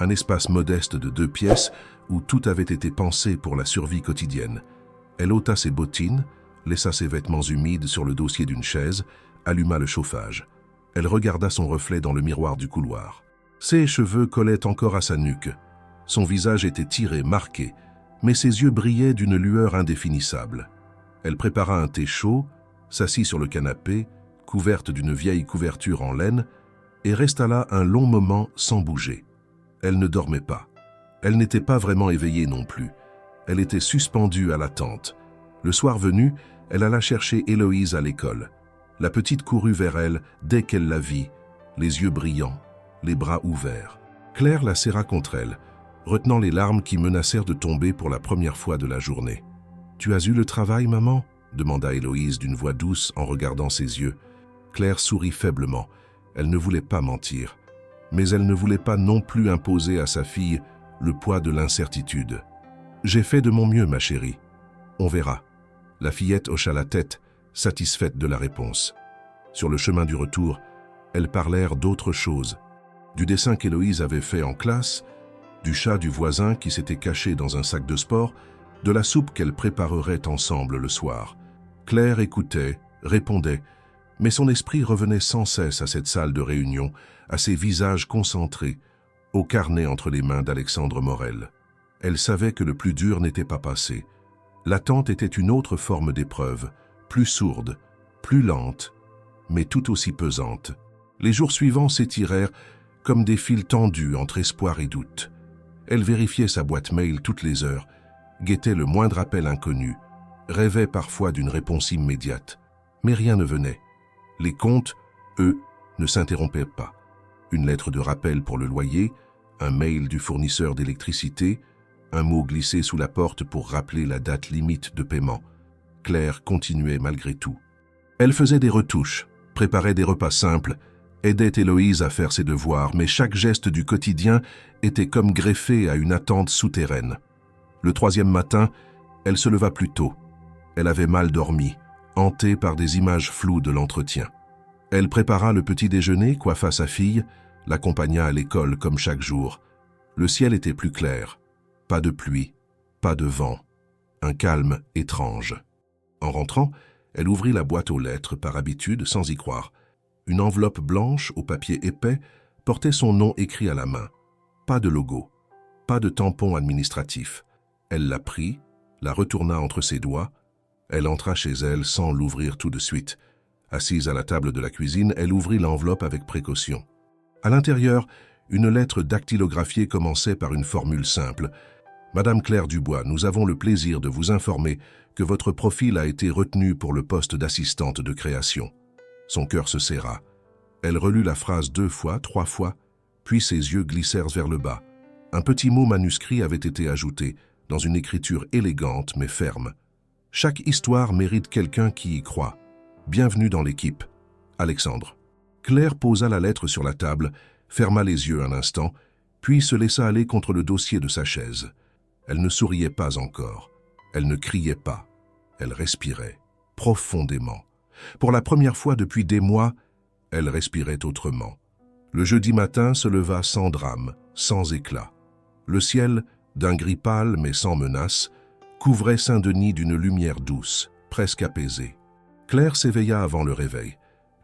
un espace modeste de 2 pièces où tout avait été pensé pour la survie quotidienne. Elle ôta ses bottines, laissa ses vêtements humides sur le dossier d'une chaise, alluma le chauffage. Elle regarda son reflet dans le miroir du couloir. Ses cheveux collaient encore à sa nuque. Son visage était tiré, marqué, mais ses yeux brillaient d'une lueur indéfinissable. Elle prépara un thé chaud, s'assit sur le canapé, couverte d'une vieille couverture en laine, et resta là un long moment sans bouger. Elle ne dormait pas. Elle n'était pas vraiment éveillée non plus. Elle était suspendue à l'attente. Le soir venu, elle alla chercher Héloïse à l'école. La petite courut vers elle dès qu'elle la vit, les yeux brillants, les bras ouverts. Claire la serra contre elle, retenant les larmes qui menacèrent de tomber pour la première fois de la journée. « Tu as eu le travail, maman ?» demanda Héloïse d'une voix douce en regardant ses yeux. Claire sourit faiblement. Elle ne voulait pas mentir, mais elle ne voulait pas non plus imposer à sa fille le poids de l'incertitude. « J'ai fait de mon mieux, ma chérie. On verra. » La fillette hocha la tête, satisfaite de la réponse. Sur le chemin du retour, elles parlèrent d'autre chose. Du dessin qu'Héloïse avait fait en classe, du chat du voisin qui s'était caché dans un sac de sport, de la soupe qu'elles prépareraient ensemble le soir. Claire écoutait, répondait, mais son esprit revenait sans cesse à cette salle de réunion, à ces visages concentrés, au carnet entre les mains d'Alexandre Morel. Elle savait que le plus dur n'était pas passé. L'attente était une autre forme d'épreuve, plus sourde, plus lente, mais tout aussi pesante. Les jours suivants s'étirèrent comme des fils tendus entre espoir et doute. Elle vérifiait sa boîte mail toutes les heures, guettait le moindre appel inconnu, rêvait parfois d'une réponse immédiate. Mais rien ne venait. Les comptes, eux, ne s'interrompaient pas. Une lettre de rappel pour le loyer, un mail du fournisseur d'électricité, un mot glissé sous la porte pour rappeler la date limite de paiement. Claire continuait malgré tout. Elle faisait des retouches, préparait des repas simples, aidait Héloïse à faire ses devoirs, mais chaque geste du quotidien était comme greffé à une attente souterraine. Le 3e matin, elle se leva plus tôt. Elle avait mal dormi, hantée par des images floues de l'entretien. Elle prépara le petit déjeuner, coiffa sa fille, l'accompagna à l'école comme chaque jour. Le ciel était plus clair. Pas de pluie, pas de vent. Un calme étrange. En rentrant, elle ouvrit la boîte aux lettres par habitude sans y croire. Une enveloppe blanche au papier épais portait son nom écrit à la main. Pas de logo, pas de tampon administratif. Elle la prit, la retourna entre ses doigts. Elle entra chez elle sans l'ouvrir tout de suite. Assise à la table de la cuisine, elle ouvrit l'enveloppe avec précaution. À l'intérieur, une lettre dactylographiée commençait par une formule simple. « Madame Claire Dubois, nous avons le plaisir de vous informer que votre profil a été retenu pour le poste d'assistante de création. » Son cœur se serra. Elle relut la phrase 2 fois, 3 fois, puis ses yeux glissèrent vers le bas. Un petit mot manuscrit avait été ajouté, dans une écriture élégante mais ferme. « Chaque histoire mérite quelqu'un qui y croit. Bienvenue dans l'équipe. Alexandre. » Claire posa la lettre sur la table, ferma les yeux un instant, puis se laissa aller contre le dossier de sa chaise. Elle ne souriait pas encore. Elle ne criait pas. Elle respirait, profondément. Pour la première fois depuis des mois, elle respirait autrement. Le jeudi matin se leva sans drame, sans éclat. Le ciel, d'un gris pâle mais sans menace, couvrait Saint-Denis d'une lumière douce, presque apaisée. Claire s'éveilla avant le réveil,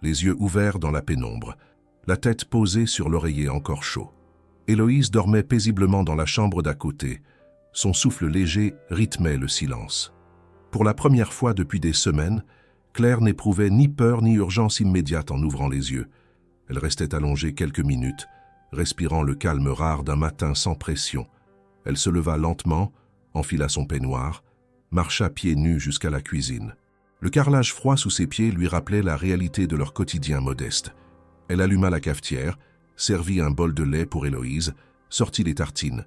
les yeux ouverts dans la pénombre, la tête posée sur l'oreiller encore chaud. Héloïse dormait paisiblement dans la chambre d'à côté. Son souffle léger rythmait le silence. Pour la première fois depuis des semaines, Claire n'éprouvait ni peur ni urgence immédiate en ouvrant les yeux. Elle restait allongée quelques minutes, respirant le calme rare d'un matin sans pression. Elle se leva lentement, enfila son peignoir, marcha pieds nus jusqu'à la cuisine. Le carrelage froid sous ses pieds lui rappelait la réalité de leur quotidien modeste. Elle alluma la cafetière, servit un bol de lait pour Héloïse, sortit les tartines.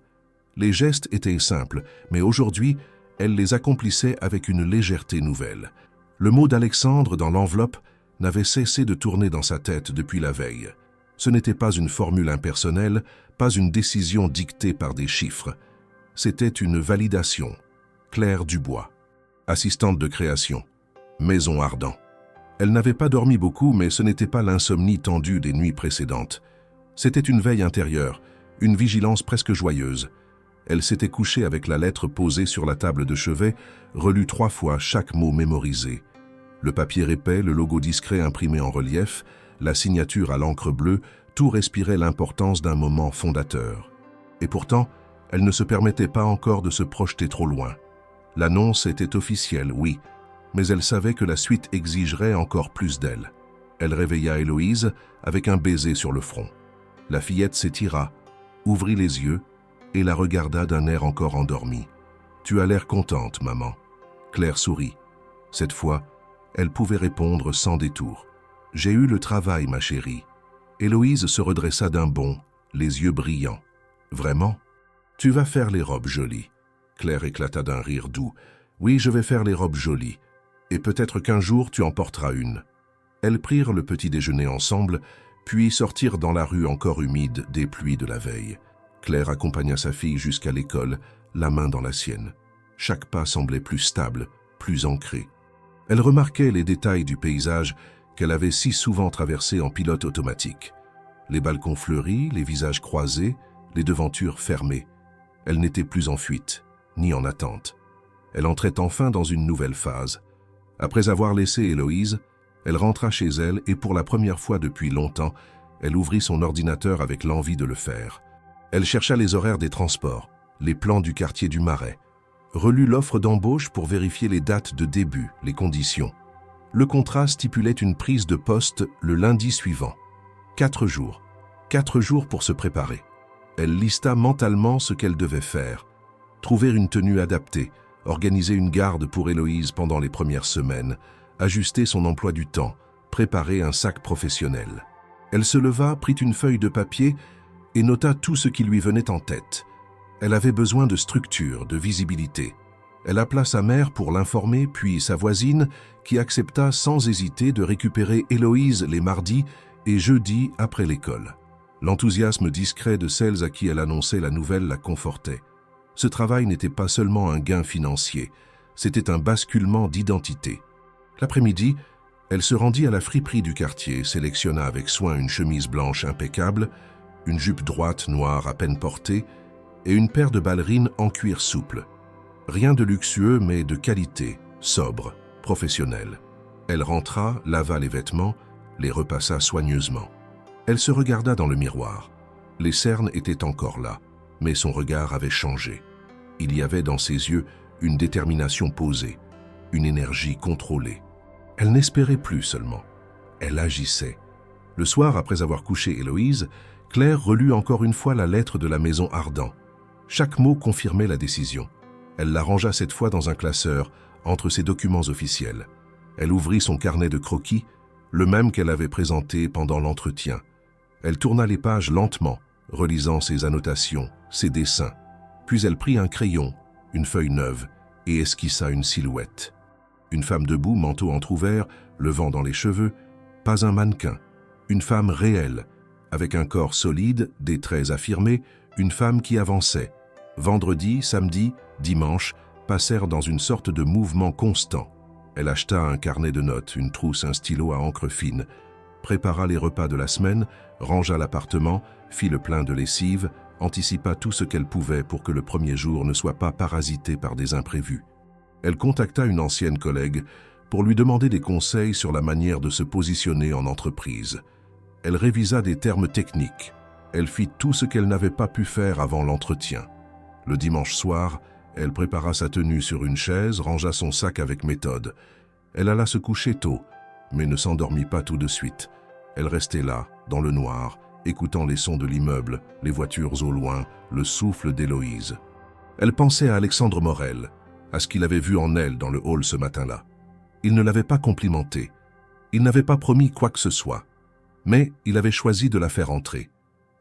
Les gestes étaient simples, mais aujourd'hui, elle les accomplissait avec une légèreté nouvelle. Le mot d'Alexandre dans l'enveloppe n'avait cessé de tourner dans sa tête depuis la veille. Ce n'était pas une formule impersonnelle, pas une décision dictée par des chiffres. C'était une validation. Claire Dubois, assistante de création, Maison Ardent. Elle n'avait pas dormi beaucoup, mais ce n'était pas l'insomnie tendue des nuits précédentes. C'était une veille intérieure, une vigilance presque joyeuse. Elle s'était couchée avec la lettre posée sur la table de chevet, relue 3 fois, chaque mot mémorisé. Le papier épais, le logo discret imprimé en relief, la signature à l'encre bleue, tout respirait l'importance d'un moment fondateur. Et pourtant, elle ne se permettait pas encore de se projeter trop loin. L'annonce était officielle, oui, mais elle savait que la suite exigerait encore plus d'elle. Elle réveilla Héloïse avec un baiser sur le front. La fillette s'étira, ouvrit les yeux et la regarda d'un air encore endormi. « Tu as l'air contente, maman. » Claire sourit. Cette fois, elle pouvait répondre sans détour. « J'ai eu le travail, ma chérie. » Héloïse se redressa d'un bond, les yeux brillants. « Vraiment? Tu vas faire les robes jolies. » Claire éclata d'un rire doux. « Oui, je vais faire les robes jolies. Et peut-être qu'un jour tu en porteras une. » Elles prirent le petit déjeuner ensemble, puis sortirent dans la rue encore humide des pluies de la veille. Claire accompagna sa fille jusqu'à l'école, la main dans la sienne. Chaque pas semblait plus stable, plus ancré. Elle remarquait les détails du paysage qu'elle avait si souvent traversé en pilote automatique. Les balcons fleuris, les visages croisés, les devantures fermées. Elle n'était plus en fuite, ni en attente. Elle entrait enfin dans une nouvelle phase. Après avoir laissé Héloïse, elle rentra chez elle et pour la première fois depuis longtemps, elle ouvrit son ordinateur avec l'envie de le faire. Elle chercha les horaires des transports, les plans du quartier du Marais, relut l'offre d'embauche pour vérifier les dates de début, les conditions. Le contrat stipulait une prise de poste le lundi suivant. 4 jours. 4 jours pour se préparer. Elle lista mentalement ce qu'elle devait faire. Trouver une tenue adaptée, organiser une garde pour Héloïse pendant les premières semaines, ajuster son emploi du temps, préparer un sac professionnel. Elle se leva, prit une feuille de papier et nota tout ce qui lui venait en tête. Elle avait besoin de structure, de visibilité. Elle appela sa mère pour l'informer, puis sa voisine, qui accepta sans hésiter de récupérer Héloïse les mardis et jeudis après l'école. L'enthousiasme discret de celles à qui elle annonçait la nouvelle la confortait. Ce travail n'était pas seulement un gain financier, c'était un basculement d'identité. L'après-midi, elle se rendit à la friperie du quartier, sélectionna avec soin une chemise blanche impeccable, une jupe droite noire à peine portée et une paire de ballerines en cuir souple. Rien de luxueux, mais de qualité, sobre, professionnel. Elle rentra, lava les vêtements, les repassa soigneusement. Elle se regarda dans le miroir. Les cernes étaient encore là, mais son regard avait changé. Il y avait dans ses yeux une détermination posée, une énergie contrôlée. Elle n'espérait plus seulement, elle agissait. Le soir, après avoir couché Héloïse, Claire relut encore une fois la lettre de la Maison Ardent. Chaque mot confirmait la décision. Elle la rangea cette fois dans un classeur, entre ses documents officiels. Elle ouvrit son carnet de croquis, le même qu'elle avait présenté pendant l'entretien. Elle tourna les pages lentement, relisant ses annotations, ses dessins. Puis elle prit un crayon, une feuille neuve, et esquissa une silhouette. Une femme debout, manteau entrouvert, le vent dans les cheveux, pas un mannequin. Une femme réelle, avec un corps solide, des traits affirmés, une femme qui avançait. Vendredi, samedi, dimanche, passèrent dans une sorte de mouvement constant. Elle acheta un carnet de notes, une trousse, un stylo à encre fine, prépara les repas de la semaine, rangea l'appartement, fit le plein de lessive, anticipa tout ce qu'elle pouvait pour que le premier jour ne soit pas parasité par des imprévus. Elle contacta une ancienne collègue pour lui demander des conseils sur la manière de se positionner en entreprise. Elle révisa des termes techniques. Elle fit tout ce qu'elle n'avait pas pu faire avant l'entretien. Le dimanche soir, elle prépara sa tenue sur une chaise, rangea son sac avec méthode. Elle alla se coucher tôt, mais ne s'endormit pas tout de suite. Elle restait là, dans le noir, écoutant les sons de l'immeuble, les voitures au loin, le souffle d'Héloïse. Elle pensait à Alexandre Morel, à ce qu'il avait vu en elle dans le hall ce matin-là. Il ne l'avait pas complimentée. Il n'avait pas promis quoi que ce soit. Mais il avait choisi de la faire entrer.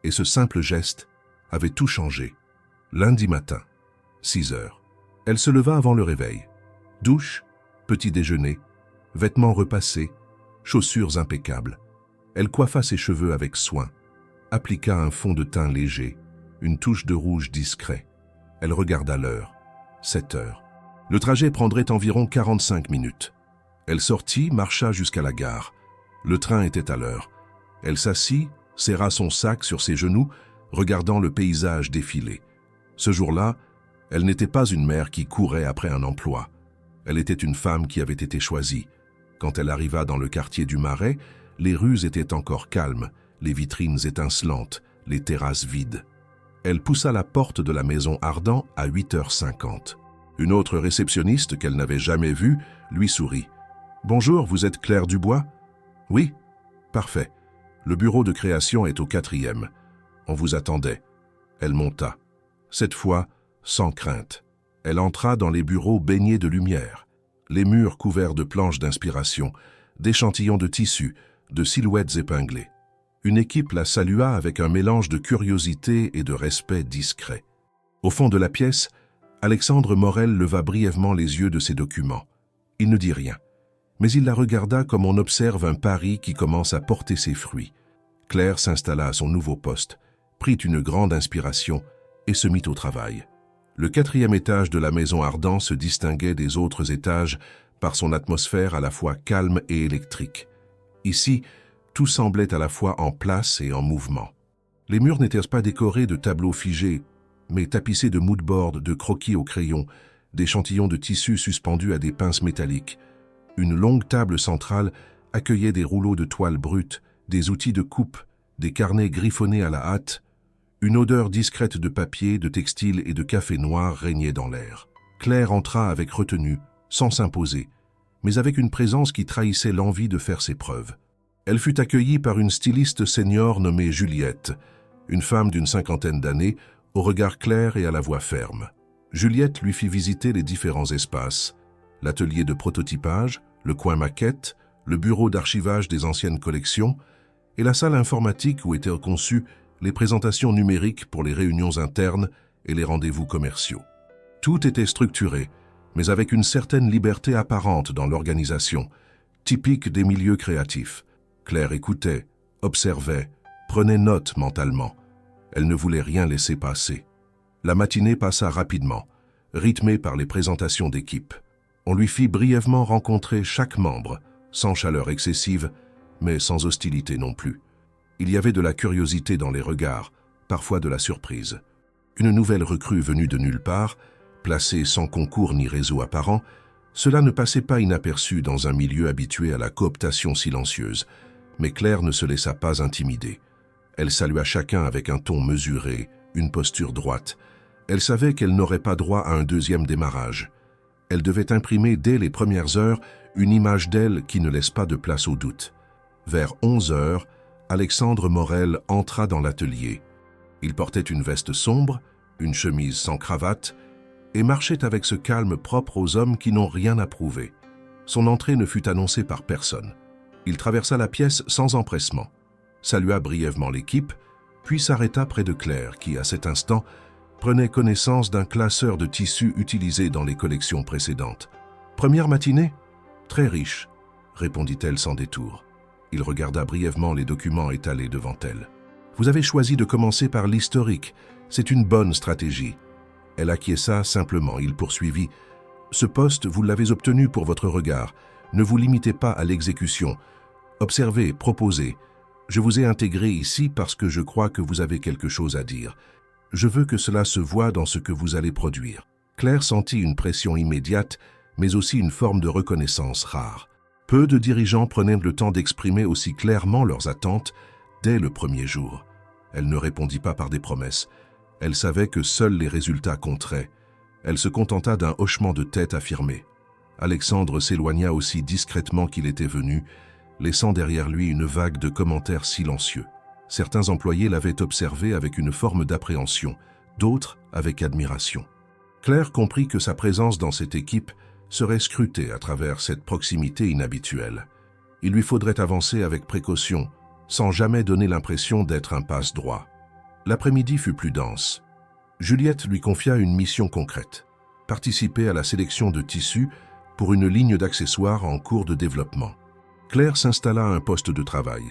Et ce simple geste avait tout changé. Lundi matin, 6 heures. Elle se leva avant le réveil. Douche, petit déjeuner, vêtements repassés, chaussures impeccables. Elle coiffa ses cheveux avec soin, appliqua un fond de teint léger, une touche de rouge discret. Elle regarda l'heure. 7 heures. Le trajet prendrait environ 45 minutes. Elle sortit, marcha jusqu'à la gare. Le train était à l'heure. Elle s'assit, serra son sac sur ses genoux, regardant le paysage défiler. Ce jour-là, elle n'était pas une mère qui courait après un emploi. Elle était une femme qui avait été choisie. Quand elle arriva dans le quartier du Marais, les rues étaient encore calmes, les vitrines étincelantes, les terrasses vides. Elle poussa la porte de la maison Ardan à 8h50. Une autre réceptionniste qu'elle n'avait jamais vue lui sourit. « Bonjour, vous êtes Claire Dubois ?»« Oui. »« Parfait. Le bureau de création est au 4e. On vous attendait. » Elle monta. Cette fois, sans crainte. Elle entra dans les bureaux baignés de lumière. Les murs couverts de planches d'inspiration, d'échantillons de tissus, de silhouettes épinglées. Une équipe la salua avec un mélange de curiosité et de respect discret. Au fond de la pièce, Alexandre Morel leva brièvement les yeux de ses documents. Il ne dit rien, mais il la regarda comme on observe un pari qui commence à porter ses fruits. Claire s'installa à son nouveau poste, prit une grande inspiration et se mit au travail. Le 4e étage de la maison Ardan se distinguait des autres étages par son atmosphère à la fois calme et électrique. Ici, tout semblait à la fois en place et en mouvement. Les murs n'étaient pas décorés de tableaux figés, mais tapissés de moodboards, de croquis au crayon, d'échantillons de tissus suspendus à des pinces métalliques. Une longue table centrale accueillait des rouleaux de toile brute, des outils de coupe, des carnets griffonnés à la hâte. Une odeur discrète de papier, de textile et de café noir régnait dans l'air. Claire entra avec retenue, sans s'imposer, mais avec une présence qui trahissait l'envie de faire ses preuves. Elle fut accueillie par une styliste senior nommée Juliette, une femme d'une 50aine d'années, au regard clair et à la voix ferme. Juliette lui fit visiter les différents espaces, l'atelier de prototypage, le coin maquette, le bureau d'archivage des anciennes collections et la salle informatique où étaient conçues les présentations numériques pour les réunions internes et les rendez-vous commerciaux. Tout était structuré, mais avec une certaine liberté apparente dans l'organisation, typique des milieux créatifs. Claire écoutait, observait, prenait note mentalement. Elle ne voulait rien laisser passer. La matinée passa rapidement, rythmée par les présentations d'équipe. On lui fit brièvement rencontrer chaque membre, sans chaleur excessive, mais sans hostilité non plus. Il y avait de la curiosité dans les regards, parfois de la surprise. Une nouvelle recrue venue de nulle part, placée sans concours ni réseau apparent, cela ne passait pas inaperçu dans un milieu habitué à la cooptation silencieuse, mais Claire ne se laissa pas intimider. Elle salua chacun avec un ton mesuré, une posture droite. Elle savait qu'elle n'aurait pas droit à un deuxième démarrage. Elle devait imprimer dès les premières heures une image d'elle qui ne laisse pas de place au doute. Vers 11 heures, Alexandre Morel entra dans l'atelier. Il portait une veste sombre, une chemise sans cravate, et marchait avec ce calme propre aux hommes qui n'ont rien à prouver. Son entrée ne fut annoncée par personne. Il traversa la pièce sans empressement, salua brièvement l'équipe, puis s'arrêta près de Claire qui, à cet instant, prenait connaissance d'un classeur de tissus utilisé dans les collections précédentes. « Première matinée ? Très riche, » répondit-elle sans détour. Il regarda brièvement les documents étalés devant elle. « Vous avez choisi de commencer par l'historique. C'est une bonne stratégie. » Elle acquiesça simplement. Il poursuivit. « Ce poste, vous l'avez obtenu pour votre regard. Ne vous limitez pas à l'exécution. Observez, proposez. Je vous ai intégré ici parce que je crois que vous avez quelque chose à dire. Je veux que cela se voie dans ce que vous allez produire. » Claire sentit une pression immédiate, mais aussi une forme de reconnaissance rare. Peu de dirigeants prenaient le temps d'exprimer aussi clairement leurs attentes dès le premier jour. Elle ne répondit pas par des promesses. Elle savait que seuls les résultats compteraient. Elle se contenta d'un hochement de tête affirmé. Alexandre s'éloigna aussi discrètement qu'il était venu, laissant derrière lui une vague de commentaires silencieux. Certains employés l'avaient observé avec une forme d'appréhension, d'autres avec admiration. Claire comprit que sa présence dans cette équipe serait scrutée à travers cette proximité inhabituelle. Il lui faudrait avancer avec précaution, sans jamais donner l'impression d'être un passe-droit. L'après-midi fut plus dense. Juliette lui confia une mission concrète: participer à la sélection de tissus pour une ligne d'accessoires en cours de développement. Claire s'installa à un poste de travail,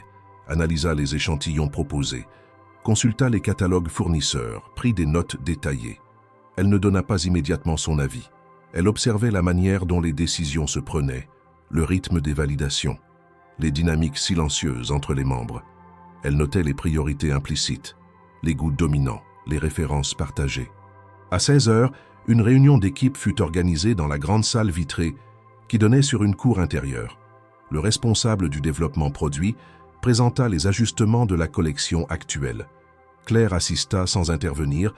analysa les échantillons proposés, consulta les catalogues fournisseurs, prit des notes détaillées. Elle ne donna pas immédiatement son avis. Elle observait la manière dont les décisions se prenaient, le rythme des validations, les dynamiques silencieuses entre les membres. Elle notait les priorités implicites, les goûts dominants, les références partagées. À 16 heures, une réunion d'équipe fut organisée dans la grande salle vitrée qui donnait sur une cour intérieure. Le responsable du développement produit présenta les ajustements de la collection actuelle. Claire assista sans intervenir,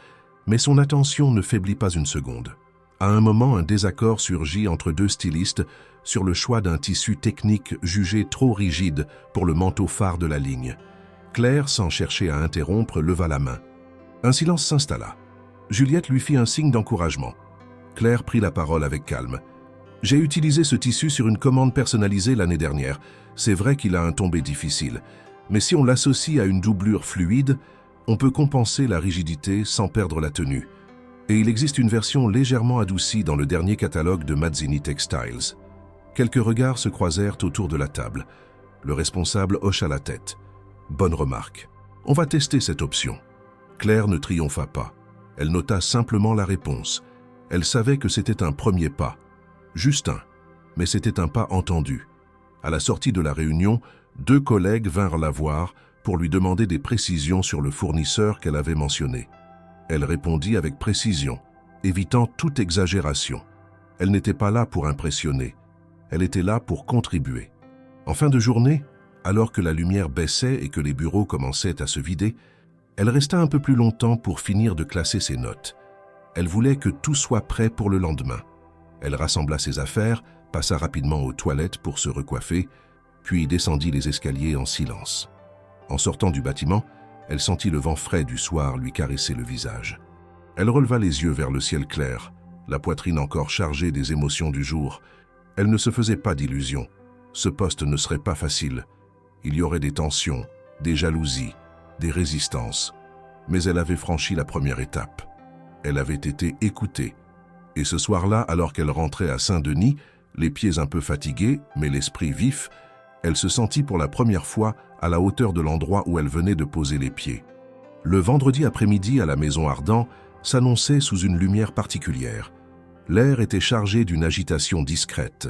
mais son attention ne faiblit pas une seconde. À un moment, un désaccord surgit entre deux stylistes sur le choix d'un tissu technique jugé trop rigide pour le manteau phare de la ligne. Claire, sans chercher à interrompre, leva la main. Un silence s'installa. Juliette lui fit un signe d'encouragement. Claire prit la parole avec calme. « J'ai utilisé ce tissu sur une commande personnalisée l'année dernière. C'est vrai qu'il a un tombé difficile, mais si on l'associe à une doublure fluide, on peut compenser la rigidité sans perdre la tenue. Et il existe une version légèrement adoucie dans le dernier catalogue de Mazzini Textiles. » Quelques regards se croisèrent autour de la table. Le responsable hocha la tête. « Bonne remarque. On va tester cette option. » Claire ne triompha pas. Elle nota simplement la réponse. Elle savait que c'était un premier pas. Juste un. Mais c'était un pas entendu. À la sortie de la réunion, deux collègues vinrent la voir pour lui demander des précisions sur le fournisseur qu'elle avait mentionné. Elle répondit avec précision, évitant toute exagération. Elle n'était pas là pour impressionner. Elle était là pour contribuer. En fin de journée, alors que la lumière baissait et que les bureaux commençaient à se vider, elle resta un peu plus longtemps pour finir de classer ses notes. Elle voulait que tout soit prêt pour le lendemain. Elle rassembla ses affaires, passa rapidement aux toilettes pour se recoiffer, puis descendit les escaliers en silence. En sortant du bâtiment, elle sentit le vent frais du soir lui caresser le visage. Elle releva les yeux vers le ciel clair, la poitrine encore chargée des émotions du jour. Elle ne se faisait pas d'illusions. Ce poste ne serait pas facile. Il y aurait des tensions, des jalousies, des résistances. Mais elle avait franchi la première étape. Elle avait été écoutée. Et ce soir-là, alors qu'elle rentrait à Saint-Denis, les pieds un peu fatigués, mais l'esprit vif, elle se sentit pour la première fois à la hauteur de l'endroit où elle venait de poser les pieds. Le vendredi après-midi à la Maison Ardent s'annonçait sous une lumière particulière. L'air était chargé d'une agitation discrète,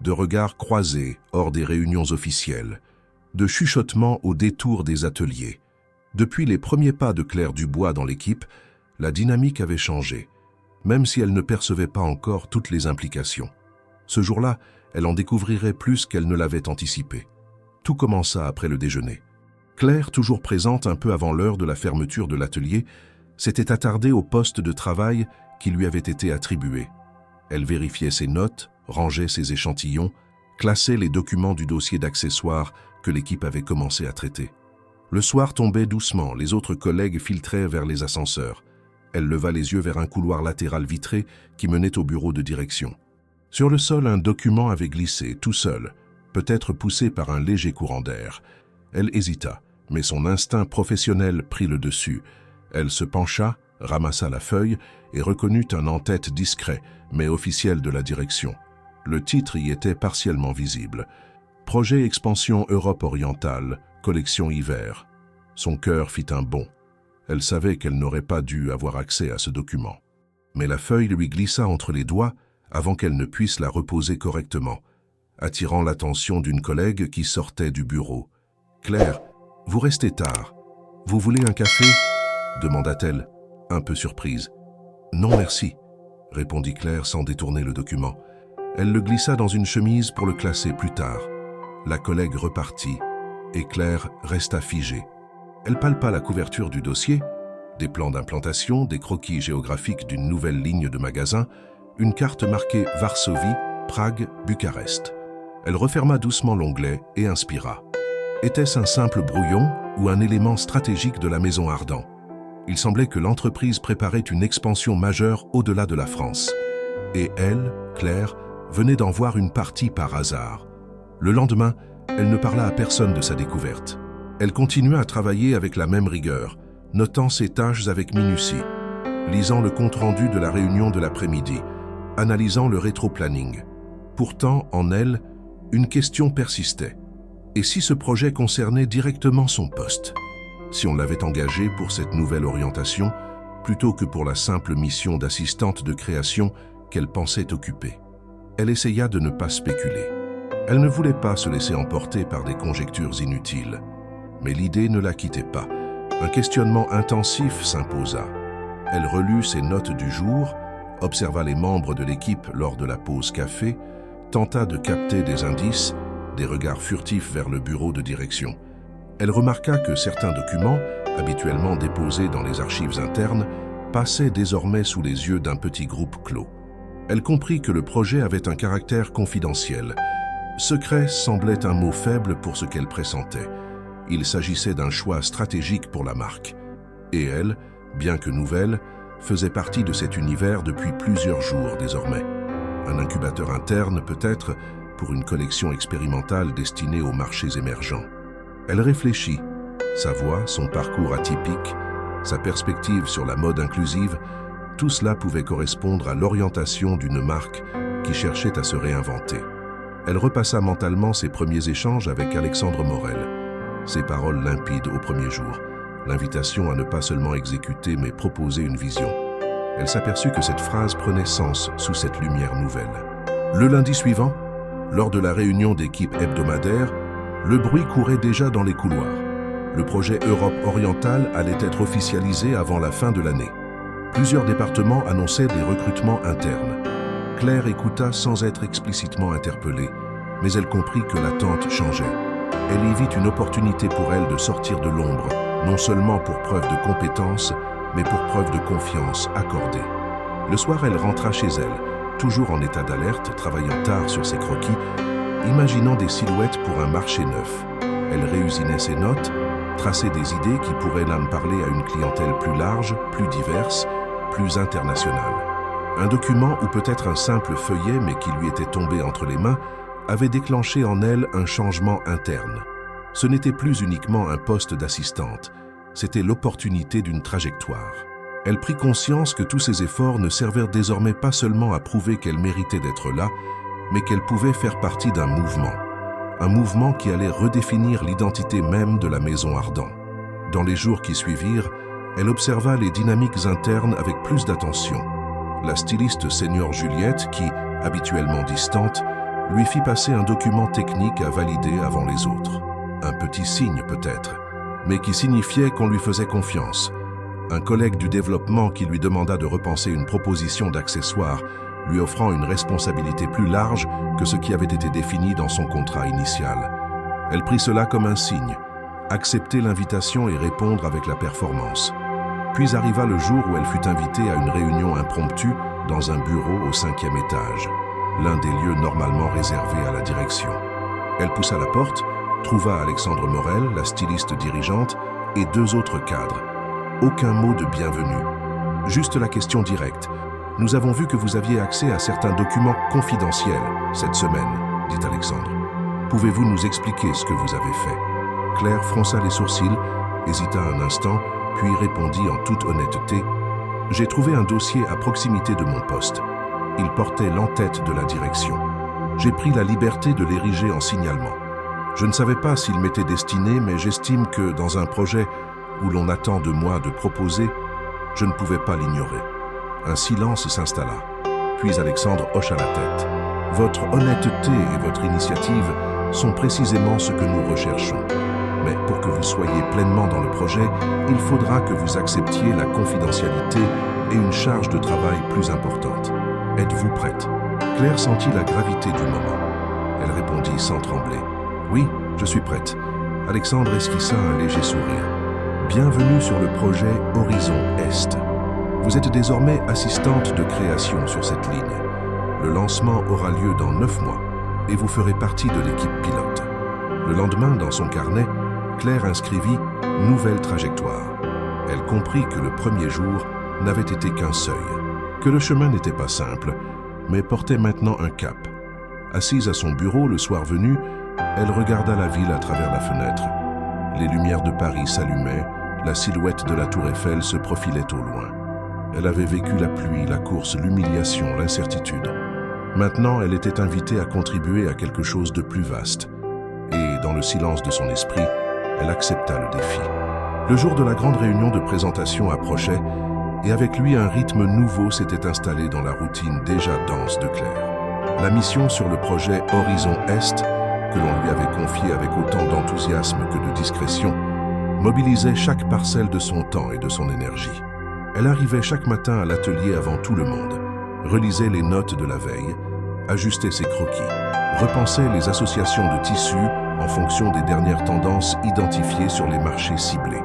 de regards croisés hors des réunions officielles, de chuchotements au détour des ateliers. Depuis les premiers pas de Claire Dubois dans l'équipe, la dynamique avait changé, même si elle ne percevait pas encore toutes les implications. Ce jour-là, elle en découvrirait plus qu'elle ne l'avait anticipé. Tout commença après le déjeuner. Claire, toujours présente un peu avant l'heure de la fermeture de l'atelier, s'était attardée au poste de travail qui lui avait été attribué. Elle vérifiait ses notes, rangeait ses échantillons, classait les documents du dossier d'accessoires que l'équipe avait commencé à traiter. Le soir tombait doucement, les autres collègues filtraient vers les ascenseurs. Elle leva les yeux vers un couloir latéral vitré qui menait au bureau de direction. Sur le sol, un document avait glissé, tout seul, peut-être poussé par un léger courant d'air. Elle hésita, mais son instinct professionnel prit le dessus. Elle se pencha, ramassa la feuille et reconnut un en-tête discret, mais officiel de la direction. Le titre y était partiellement visible. « Projet Expansion Europe Orientale, collection hiver ». Son cœur fit un bond. Elle savait qu'elle n'aurait pas dû avoir accès à ce document. Mais la feuille lui glissa entre les doigts avant qu'elle ne puisse la reposer correctement, attirant l'attention d'une collègue qui sortait du bureau. « Claire, vous restez tard. Vous voulez un café ?» demanda-t-elle, un peu surprise. « Non, merci », répondit Claire sans détourner le document. Elle le glissa dans une chemise pour le classer plus tard. La collègue repartit et Claire resta figée. Elle palpa la couverture du dossier, des plans d'implantation, des croquis géographiques d'une nouvelle ligne de magasin, une carte marquée Varsovie, Prague, Bucarest. Elle referma doucement l'onglet et inspira. Était-ce un simple brouillon ou un élément stratégique de la Maison Ardent? Il semblait que l'entreprise préparait une expansion majeure au-delà de la France. Et elle, Claire, venait d'en voir une partie par hasard. Le lendemain, elle ne parla à personne de sa découverte. Elle continua à travailler avec la même rigueur, notant ses tâches avec minutie, lisant le compte-rendu de la réunion de l'après-midi, analysant le rétro-planning. Pourtant, en elle, une question persistait. Et si ce projet concernait directement son poste? Si on l'avait engagée pour cette nouvelle orientation, plutôt que pour la simple mission d'assistante de création qu'elle pensait occuper? Elle essaya de ne pas spéculer. Elle ne voulait pas se laisser emporter par des conjectures inutiles. Mais l'idée ne la quittait pas. Un questionnement intensif s'imposa. Elle relut ses notes du jour, observa les membres de l'équipe lors de la pause café, tenta de capter des indices, des regards furtifs vers le bureau de direction. Elle remarqua que certains documents, habituellement déposés dans les archives internes, passaient désormais sous les yeux d'un petit groupe clos. Elle comprit que le projet avait un caractère confidentiel. Secret semblait un mot faible pour ce qu'elle pressentait. Il s'agissait d'un choix stratégique pour la marque. Et elle, bien que nouvelle, faisait partie de cet univers depuis plusieurs jours désormais. Un incubateur interne peut-être pour une collection expérimentale destinée aux marchés émergents. Elle réfléchit. Sa voix, son parcours atypique, sa perspective sur la mode inclusive, tout cela pouvait correspondre à l'orientation d'une marque qui cherchait à se réinventer. Elle repassa mentalement ses premiers échanges avec Alexandre Morel. Ses paroles limpides au premier jour, l'invitation à ne pas seulement exécuter mais proposer une vision. Elle s'aperçut que cette phrase prenait sens sous cette lumière nouvelle. Le lundi suivant, lors de la réunion d'équipe hebdomadaire, le bruit courait déjà dans les couloirs. Le projet Europe orientale allait être officialisé avant la fin de l'année. Plusieurs départements annonçaient des recrutements internes. Claire écouta sans être explicitement interpellée, mais elle comprit que l'attente changeait. Elle y vit une opportunité pour elle de sortir de l'ombre, non seulement pour preuve de compétence, mais pour preuve de confiance accordée. Le soir, elle rentra chez elle, toujours en état d'alerte, travaillant tard sur ses croquis, imaginant des silhouettes pour un marché neuf. Elle réusinait ses notes, traçait des idées qui pourraient là parler à une clientèle plus large, plus diverse, plus internationale. Un document ou peut-être un simple feuillet, mais qui lui était tombé entre les mains, avait déclenché en elle un changement interne. Ce n'était plus uniquement un poste d'assistante, c'était l'opportunité d'une trajectoire. Elle prit conscience que tous ses efforts ne servirent désormais pas seulement à prouver qu'elle méritait d'être là, mais qu'elle pouvait faire partie d'un mouvement. Un mouvement qui allait redéfinir l'identité même de la Maison Ardent. Dans les jours qui suivirent, elle observa les dynamiques internes avec plus d'attention. La styliste senior Juliette, qui, habituellement distante, lui fit passer un document technique à valider avant les autres. Un petit signe peut-être, mais qui signifiait qu'on lui faisait confiance. Un collègue du développement qui lui demanda de repenser une proposition d'accessoire, lui offrant une responsabilité plus large que ce qui avait été défini dans son contrat initial. Elle prit cela comme un signe, accepter l'invitation et répondre avec la performance. Puis arriva le jour où elle fut invitée à une réunion impromptue dans un bureau au 5e étage, l'un des lieux normalement réservés à la direction. Elle poussa la porte, trouva Alexandre Morel, la styliste dirigeante, et 2 autres cadres. Aucun mot de bienvenue. Juste la question directe. « Nous avons vu que vous aviez accès à certains documents confidentiels cette semaine, » dit Alexandre. « Pouvez-vous nous expliquer ce que vous avez fait ?» Claire fronça les sourcils, hésita un instant, puis répondit en toute honnêteté « J'ai trouvé un dossier à proximité de mon poste. Il portait l'entête de la direction. J'ai pris la liberté de l'ériger en signalement. Je ne savais pas s'il m'était destiné, mais j'estime que dans un projet où l'on attend de moi de proposer, je ne pouvais pas l'ignorer. » Un silence s'installa. Puis Alexandre hocha la tête. « Votre honnêteté et votre initiative sont précisément ce que nous recherchons. Mais pour que vous soyez pleinement dans le projet, il faudra que vous acceptiez la confidentialité et une charge de travail plus importante. Êtes-vous prête ?» Claire sentit la gravité du moment. Elle répondit sans trembler. « Oui, je suis prête. » Alexandre esquissa un léger sourire. « Bienvenue sur le projet Horizon Est. Vous êtes désormais assistante de création sur cette ligne. Le lancement aura lieu dans 9 mois et vous ferez partie de l'équipe pilote. » Le lendemain, dans son carnet, Claire inscrivit « Nouvelle trajectoire ». Elle comprit que le premier jour n'avait été qu'un seuil, que le chemin n'était pas simple, mais portait maintenant un cap, Assise à son bureau le soir venu, elle regarda la ville à travers la fenêtre. Les lumières de Paris s'allumaient, la silhouette de la tour Eiffel se profilait au loin. Elle avait vécu la pluie, la course, l'humiliation, l'incertitude. Maintenant, elle était invitée à contribuer à quelque chose de plus vaste. Et, dans le silence de son esprit, elle accepta le défi. Le jour de la grande réunion de présentation approchait, et avec lui un rythme nouveau s'était installé dans la routine déjà dense de Claire. La mission sur le projet Horizon Est, que l'on lui avait confié avec autant d'enthousiasme que de discrétion, mobilisait chaque parcelle de son temps et de son énergie. Elle arrivait chaque matin à l'atelier avant tout le monde, relisait les notes de la veille, ajustait ses croquis, repensait les associations de tissus en fonction des dernières tendances identifiées sur les marchés ciblés.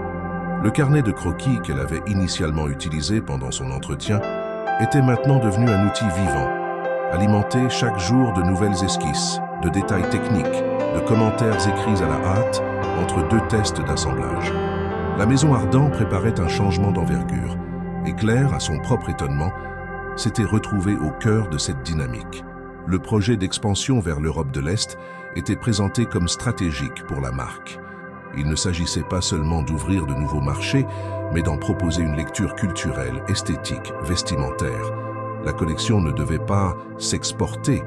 Le carnet de croquis qu'elle avait initialement utilisé pendant son entretien était maintenant devenu un outil vivant, alimenté chaque jour de nouvelles esquisses, de détails techniques, de commentaires écrits à la hâte entre deux tests d'assemblage. La maison Ardent préparait un changement d'envergure, et Claire, à son propre étonnement, s'était retrouvée au cœur de cette dynamique. Le projet d'expansion vers l'Europe de l'Est était présenté comme stratégique pour la marque. Il ne s'agissait pas seulement d'ouvrir de nouveaux marchés, mais d'en proposer une lecture culturelle, esthétique, vestimentaire. La collection ne devait pas s'exporter,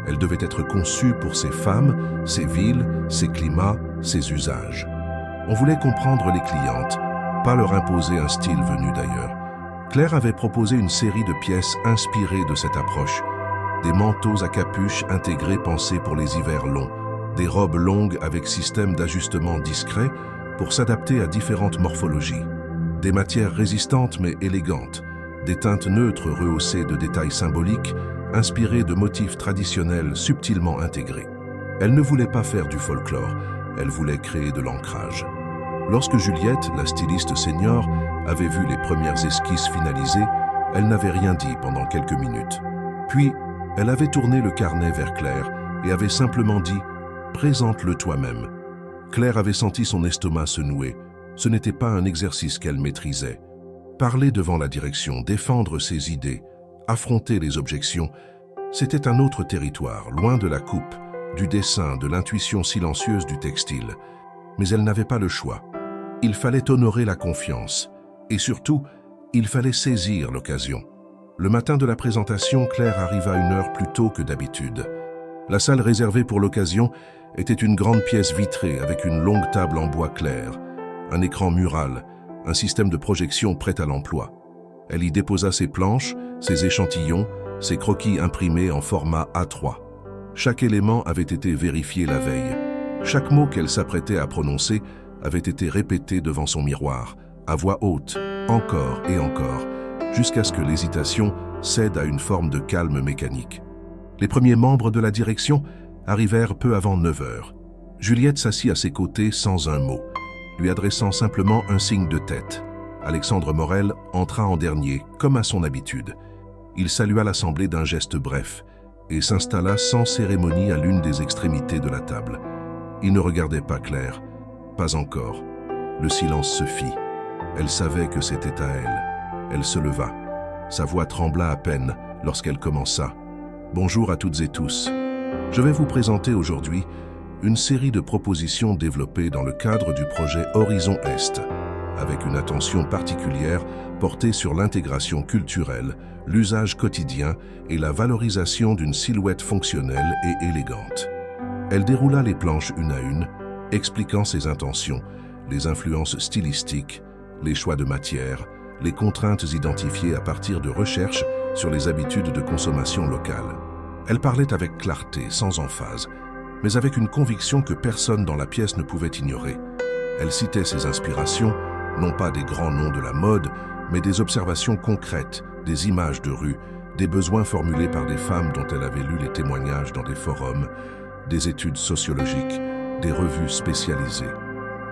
elle devait être conçue pour ses femmes, ses villes, ses climats, ses usages. On voulait comprendre les clientes, pas leur imposer un style venu d'ailleurs. Claire avait proposé une série de pièces inspirées de cette approche. Des manteaux à capuche intégrés pensés pour les hivers longs, des robes longues avec système d'ajustement discret pour s'adapter à différentes morphologies, des matières résistantes mais élégantes, des teintes neutres rehaussées de détails symboliques, inspirées de motifs traditionnels subtilement intégrés. Elle ne voulait pas faire du folklore, elle voulait créer de l'ancrage. Lorsque Juliette, la styliste senior, avait vu les premières esquisses finalisées, elle n'avait rien dit pendant quelques minutes. Puis, elle avait tourné le carnet vers Claire et avait simplement dit « Présente-le toi-même ». Claire avait senti son estomac se nouer. Ce n'était pas un exercice qu'elle maîtrisait. Parler devant la direction, défendre ses idées, affronter les objections, c'était un autre territoire, loin de la coupe, du dessin, de l'intuition silencieuse du textile. Mais elle n'avait pas le choix. Il fallait honorer la confiance. Et surtout, il fallait saisir l'occasion. Le matin de la présentation, Claire arriva 1 heure plus tôt que d'habitude. La salle réservée pour l'occasion était une grande pièce vitrée avec une longue table en bois clair, un écran mural, un système de projection prêt à l'emploi. Elle y déposa ses planches, ses échantillons, ses croquis imprimés en format A3. Chaque élément avait été vérifié la veille. Chaque mot qu'elle s'apprêtait à prononcer avait été répété devant son miroir, à voix haute, encore et encore, jusqu'à ce que l'hésitation cède à une forme de calme mécanique. Les premiers membres de la direction arrivèrent peu avant 9 heures. Juliette s'assit à ses côtés sans un mot, lui adressant simplement un signe de tête. Alexandre Morel entra en dernier, comme à son habitude. Il salua l'assemblée d'un geste bref et s'installa sans cérémonie à l'une des extrémités de la table. Il ne regardait pas Claire, pas encore. Le silence se fit. Elle savait que c'était à elle. Elle se leva. Sa voix trembla à peine lorsqu'elle commença. « Bonjour à toutes et tous. Je vais vous présenter aujourd'hui une série de propositions développées dans le cadre du projet Horizon Est, avec une attention particulière portée sur l'intégration culturelle, l'usage quotidien et la valorisation d'une silhouette fonctionnelle et élégante. » Elle déroula les planches une à une, expliquant ses intentions, les influences stylistiques, les choix de matière, les contraintes identifiées à partir de recherches sur les habitudes de consommation locales. Elle parlait avec clarté, sans emphase, mais avec une conviction que personne dans la pièce ne pouvait ignorer. Elle citait ses inspirations, non pas des grands noms de la mode, mais des observations concrètes, des images de rue, des besoins formulés par des femmes dont elle avait lu les témoignages dans des forums, des études sociologiques, des revues spécialisées.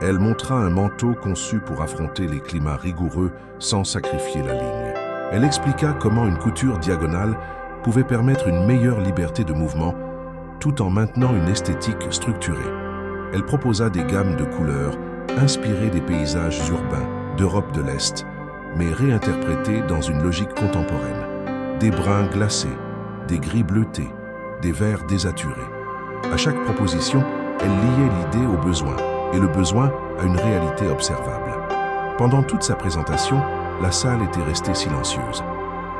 Elle montra un manteau conçu pour affronter les climats rigoureux sans sacrifier la ligne. Elle expliqua comment une couture diagonale pouvait permettre une meilleure liberté de mouvement tout en maintenant une esthétique structurée. Elle proposa des gammes de couleurs inspirées des paysages urbains d'Europe de l'Est, mais réinterprétées dans une logique contemporaine. Des bruns glacés, des gris bleutés, des vers désaturés. À chaque proposition, elle liait l'idée au besoin, et le besoin à une réalité observable. Pendant toute sa présentation, la salle était restée silencieuse.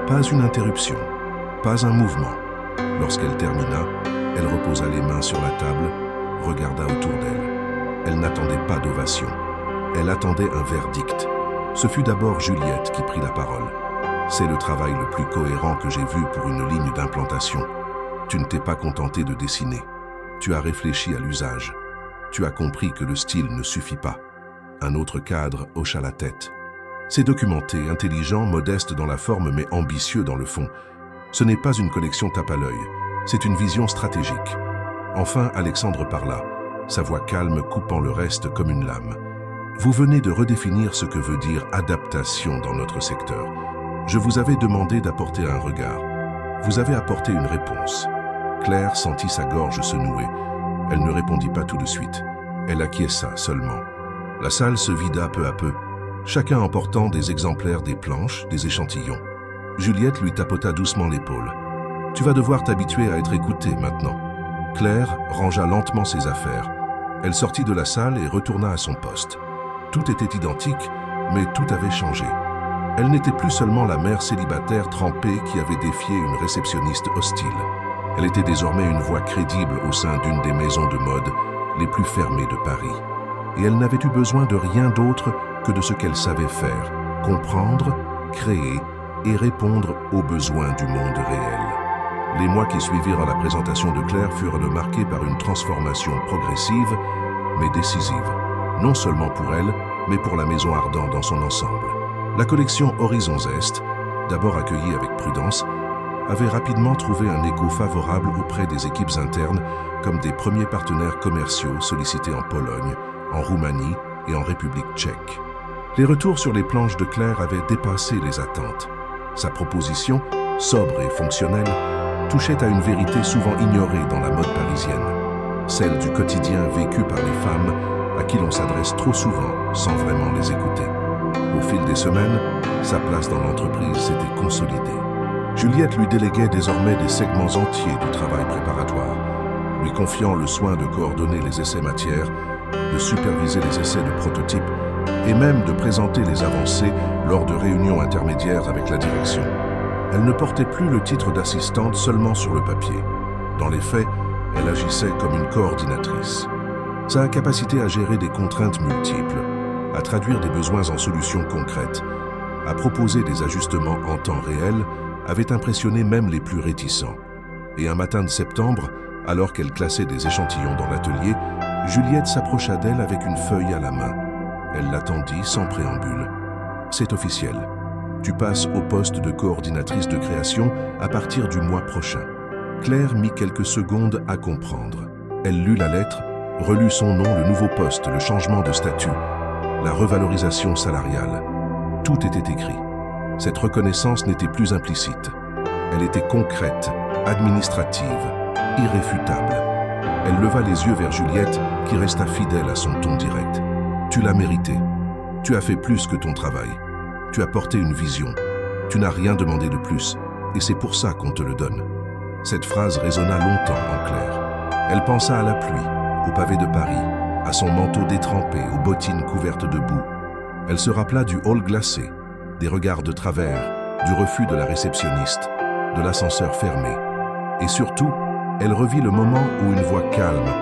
Pas une interruption, pas un mouvement. Lorsqu'elle termina, elle reposa les mains sur la table, regarda autour d'elle. Elle n'attendait pas d'ovation. Elle attendait un verdict. Ce fut d'abord Juliette qui prit la parole. C'est le travail le plus cohérent que j'ai vu pour une ligne d'implantation. Tu ne t'es pas contenté de dessiner. Tu as réfléchi à l'usage. Tu as compris que le style ne suffit pas. Un autre cadre hocha la tête. C'est documenté, intelligent, modeste dans la forme mais ambitieux dans le fond. Ce n'est pas une collection tape à l'œil, c'est une vision stratégique. Enfin, Alexandre parla, sa voix calme coupant le reste comme une lame. Vous venez de redéfinir ce que veut dire adaptation dans notre secteur. Je vous avais demandé d'apporter un regard. Vous avez apporté une réponse. Claire sentit sa gorge se nouer. Elle ne répondit pas tout de suite. Elle acquiesça seulement. La salle se vida peu à peu, chacun emportant des exemplaires des planches, des échantillons. Juliette lui tapota doucement l'épaule. « Tu vas devoir t'habituer à être écoutée maintenant. » Claire rangea lentement ses affaires. Elle sortit de la salle et retourna à son poste. Tout était identique, mais tout avait changé. Elle n'était plus seulement la mère célibataire trempée qui avait défié une réceptionniste hostile. Elle était désormais une voix crédible au sein d'une des maisons de mode les plus fermées de Paris. Et elle n'avait eu besoin de rien d'autre que de ce qu'elle savait faire, comprendre, créer et répondre aux besoins du monde réel. Les mois qui suivirent la présentation de Claire furent marqués par une transformation progressive, mais décisive, non seulement pour elle, mais pour la Maison Ardant dans son ensemble. La collection Horizons Est, d'abord accueillie avec prudence, avait rapidement trouvé un écho favorable auprès des équipes internes comme des premiers partenaires commerciaux sollicités en Pologne, en Roumanie et en République tchèque. Les retours sur les planches de Claire avaient dépassé les attentes. Sa proposition, sobre et fonctionnelle, touchait à une vérité souvent ignorée dans la mode parisienne, celle du quotidien vécu par les femmes à qui l'on s'adresse trop souvent sans vraiment les écouter. Au fil des semaines, sa place dans l'entreprise s'était consolidée. Juliette lui déléguait désormais des segments entiers du travail préparatoire, lui confiant le soin de coordonner les essais matières, de superviser les essais de prototypes et même de présenter les avancées lors de réunions intermédiaires avec la direction. Elle ne portait plus le titre d'assistante seulement sur le papier. Dans les faits, elle agissait comme une coordinatrice. Sa capacité à gérer des contraintes multiples, à traduire des besoins en solutions concrètes, à proposer des ajustements en temps réel, avait impressionné même les plus réticents. Et un matin de septembre, alors qu'elle classait des échantillons dans l'atelier, Juliette s'approcha d'elle avec une feuille à la main. Elle l'attendit sans préambule. « C'est officiel. Tu passes au poste de coordinatrice de création à partir du mois prochain. » Claire mit quelques secondes à comprendre. Elle lut la lettre, relut son nom, le nouveau poste, le changement de statut, la revalorisation salariale. Tout était écrit. Cette reconnaissance n'était plus implicite. Elle était concrète, administrative, irréfutable. Elle leva les yeux vers Juliette, qui resta fidèle à son ton direct. « Tu l'as mérité. Tu as fait plus que ton travail. Tu as porté une vision. Tu n'as rien demandé de plus, et c'est pour ça qu'on te le donne. » Cette phrase résonna longtemps en Claire. Elle pensa à la pluie, au pavé de Paris, à son manteau détrempé, aux bottines couvertes de boue. Elle se rappela du hall glacé, des regards de travers, du refus de la réceptionniste, de l'ascenseur fermé. Et surtout, elle revit le moment où une voix calme,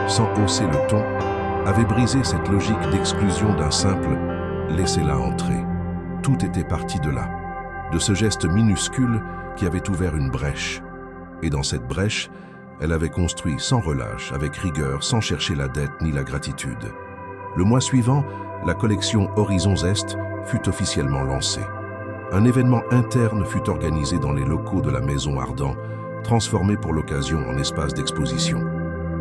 sans hausser le ton, avait brisé cette logique d'exclusion d'un simple « laissez-la entrer ». Tout était parti de là, de ce geste minuscule qui avait ouvert une brèche. Et dans cette brèche, elle avait construit sans relâche, avec rigueur, sans chercher la dette ni la gratitude. Le mois suivant, la collection Horizons Est fut officiellement lancée. Un événement interne fut organisé dans les locaux de la Maison Ardant, transformé pour l'occasion en espace d'exposition.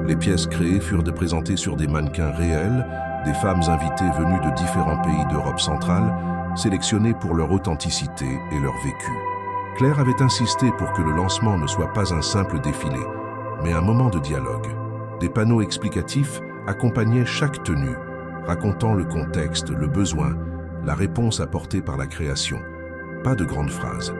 Les pièces créées furent présentées sur des mannequins réels, des femmes invitées venues de différents pays d'Europe centrale, sélectionnées pour leur authenticité et leur vécu. Claire avait insisté pour que le lancement ne soit pas un simple défilé, mais un moment de dialogue. Des panneaux explicatifs accompagnaient chaque tenue, racontant le contexte, le besoin, la réponse apportée par la création. Pas de grandes phrases,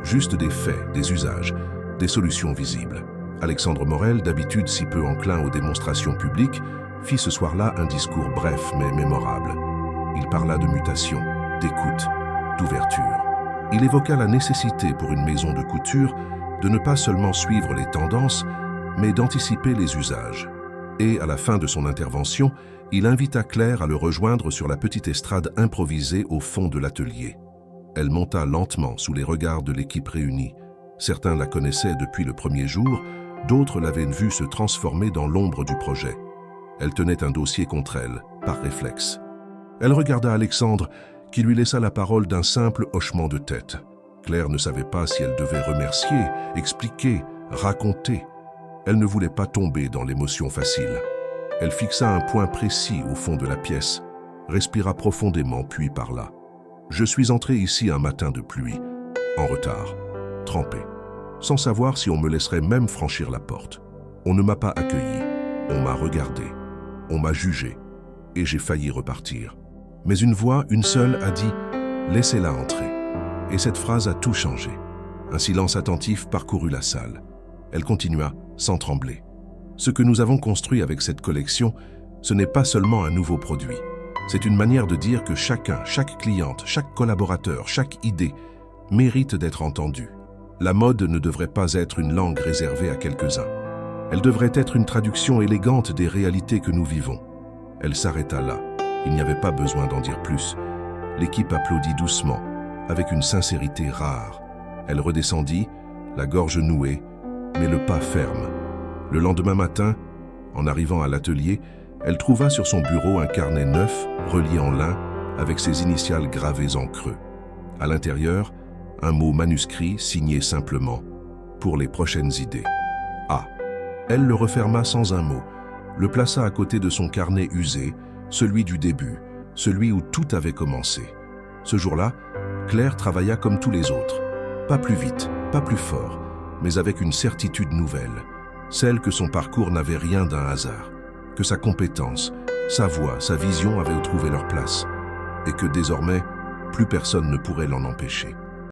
juste des faits, des usages, des solutions visibles. Alexandre Morel, d'habitude si peu enclin aux démonstrations publiques, fit ce soir-là un discours bref mais mémorable. Il parla de mutation, d'écoute, d'ouverture. Il évoqua la nécessité pour une maison de couture de ne pas seulement suivre les tendances, mais d'anticiper les usages. Et, à la fin de son intervention, il invita Claire à le rejoindre sur la petite estrade improvisée au fond de l'atelier. Elle monta lentement sous les regards de l'équipe réunie. Certains la connaissaient depuis le premier jour, d'autres l'avaient vue se transformer dans l'ombre du projet. Elle tenait un dossier contre elle, par réflexe. Elle regarda Alexandre, qui lui laissa la parole d'un simple hochement de tête. Claire ne savait pas si elle devait remercier, expliquer, raconter. Elle ne voulait pas tomber dans l'émotion facile. Elle fixa un point précis au fond de la pièce, respira profondément puis parla. « Je suis entré ici un matin de pluie, en retard, trempé, sans savoir si on me laisserait même franchir la porte. On ne m'a pas accueilli, on m'a regardé, on m'a jugé, et j'ai failli repartir. Mais une voix, une seule, a dit « Laissez-la entrer ». Et cette phrase a tout changé. Un silence attentif parcourut la salle. Elle continua, sans trembler. Ce que nous avons construit avec cette collection, ce n'est pas seulement un nouveau produit. C'est une manière de dire que chacun, chaque cliente, chaque collaborateur, chaque idée mérite d'être entendue. La mode ne devrait pas être une langue réservée à quelques-uns. Elle devrait être une traduction élégante des réalités que nous vivons. Elle s'arrêta là. Il n'y avait pas besoin d'en dire plus. L'équipe applaudit doucement, avec une sincérité rare. Elle redescendit, la gorge nouée, mais le pas ferme. Le lendemain matin, en arrivant à l'atelier, elle trouva sur son bureau un carnet neuf, relié en lin, avec ses initiales gravées en creux. À l'intérieur, un mot manuscrit signé simplement « Pour les prochaines idées ». Ah. Elle le referma sans un mot, le plaça à côté de son carnet usé, celui du début, celui où tout avait commencé. Ce jour-là, Claire travailla comme tous les autres. Pas plus vite, pas plus fort, mais avec une certitude nouvelle, celle que son parcours n'avait rien d'un hasard, que sa compétence, sa voix, sa vision avaient trouvé leur place, et que désormais, plus personne ne pourrait l'en empêcher.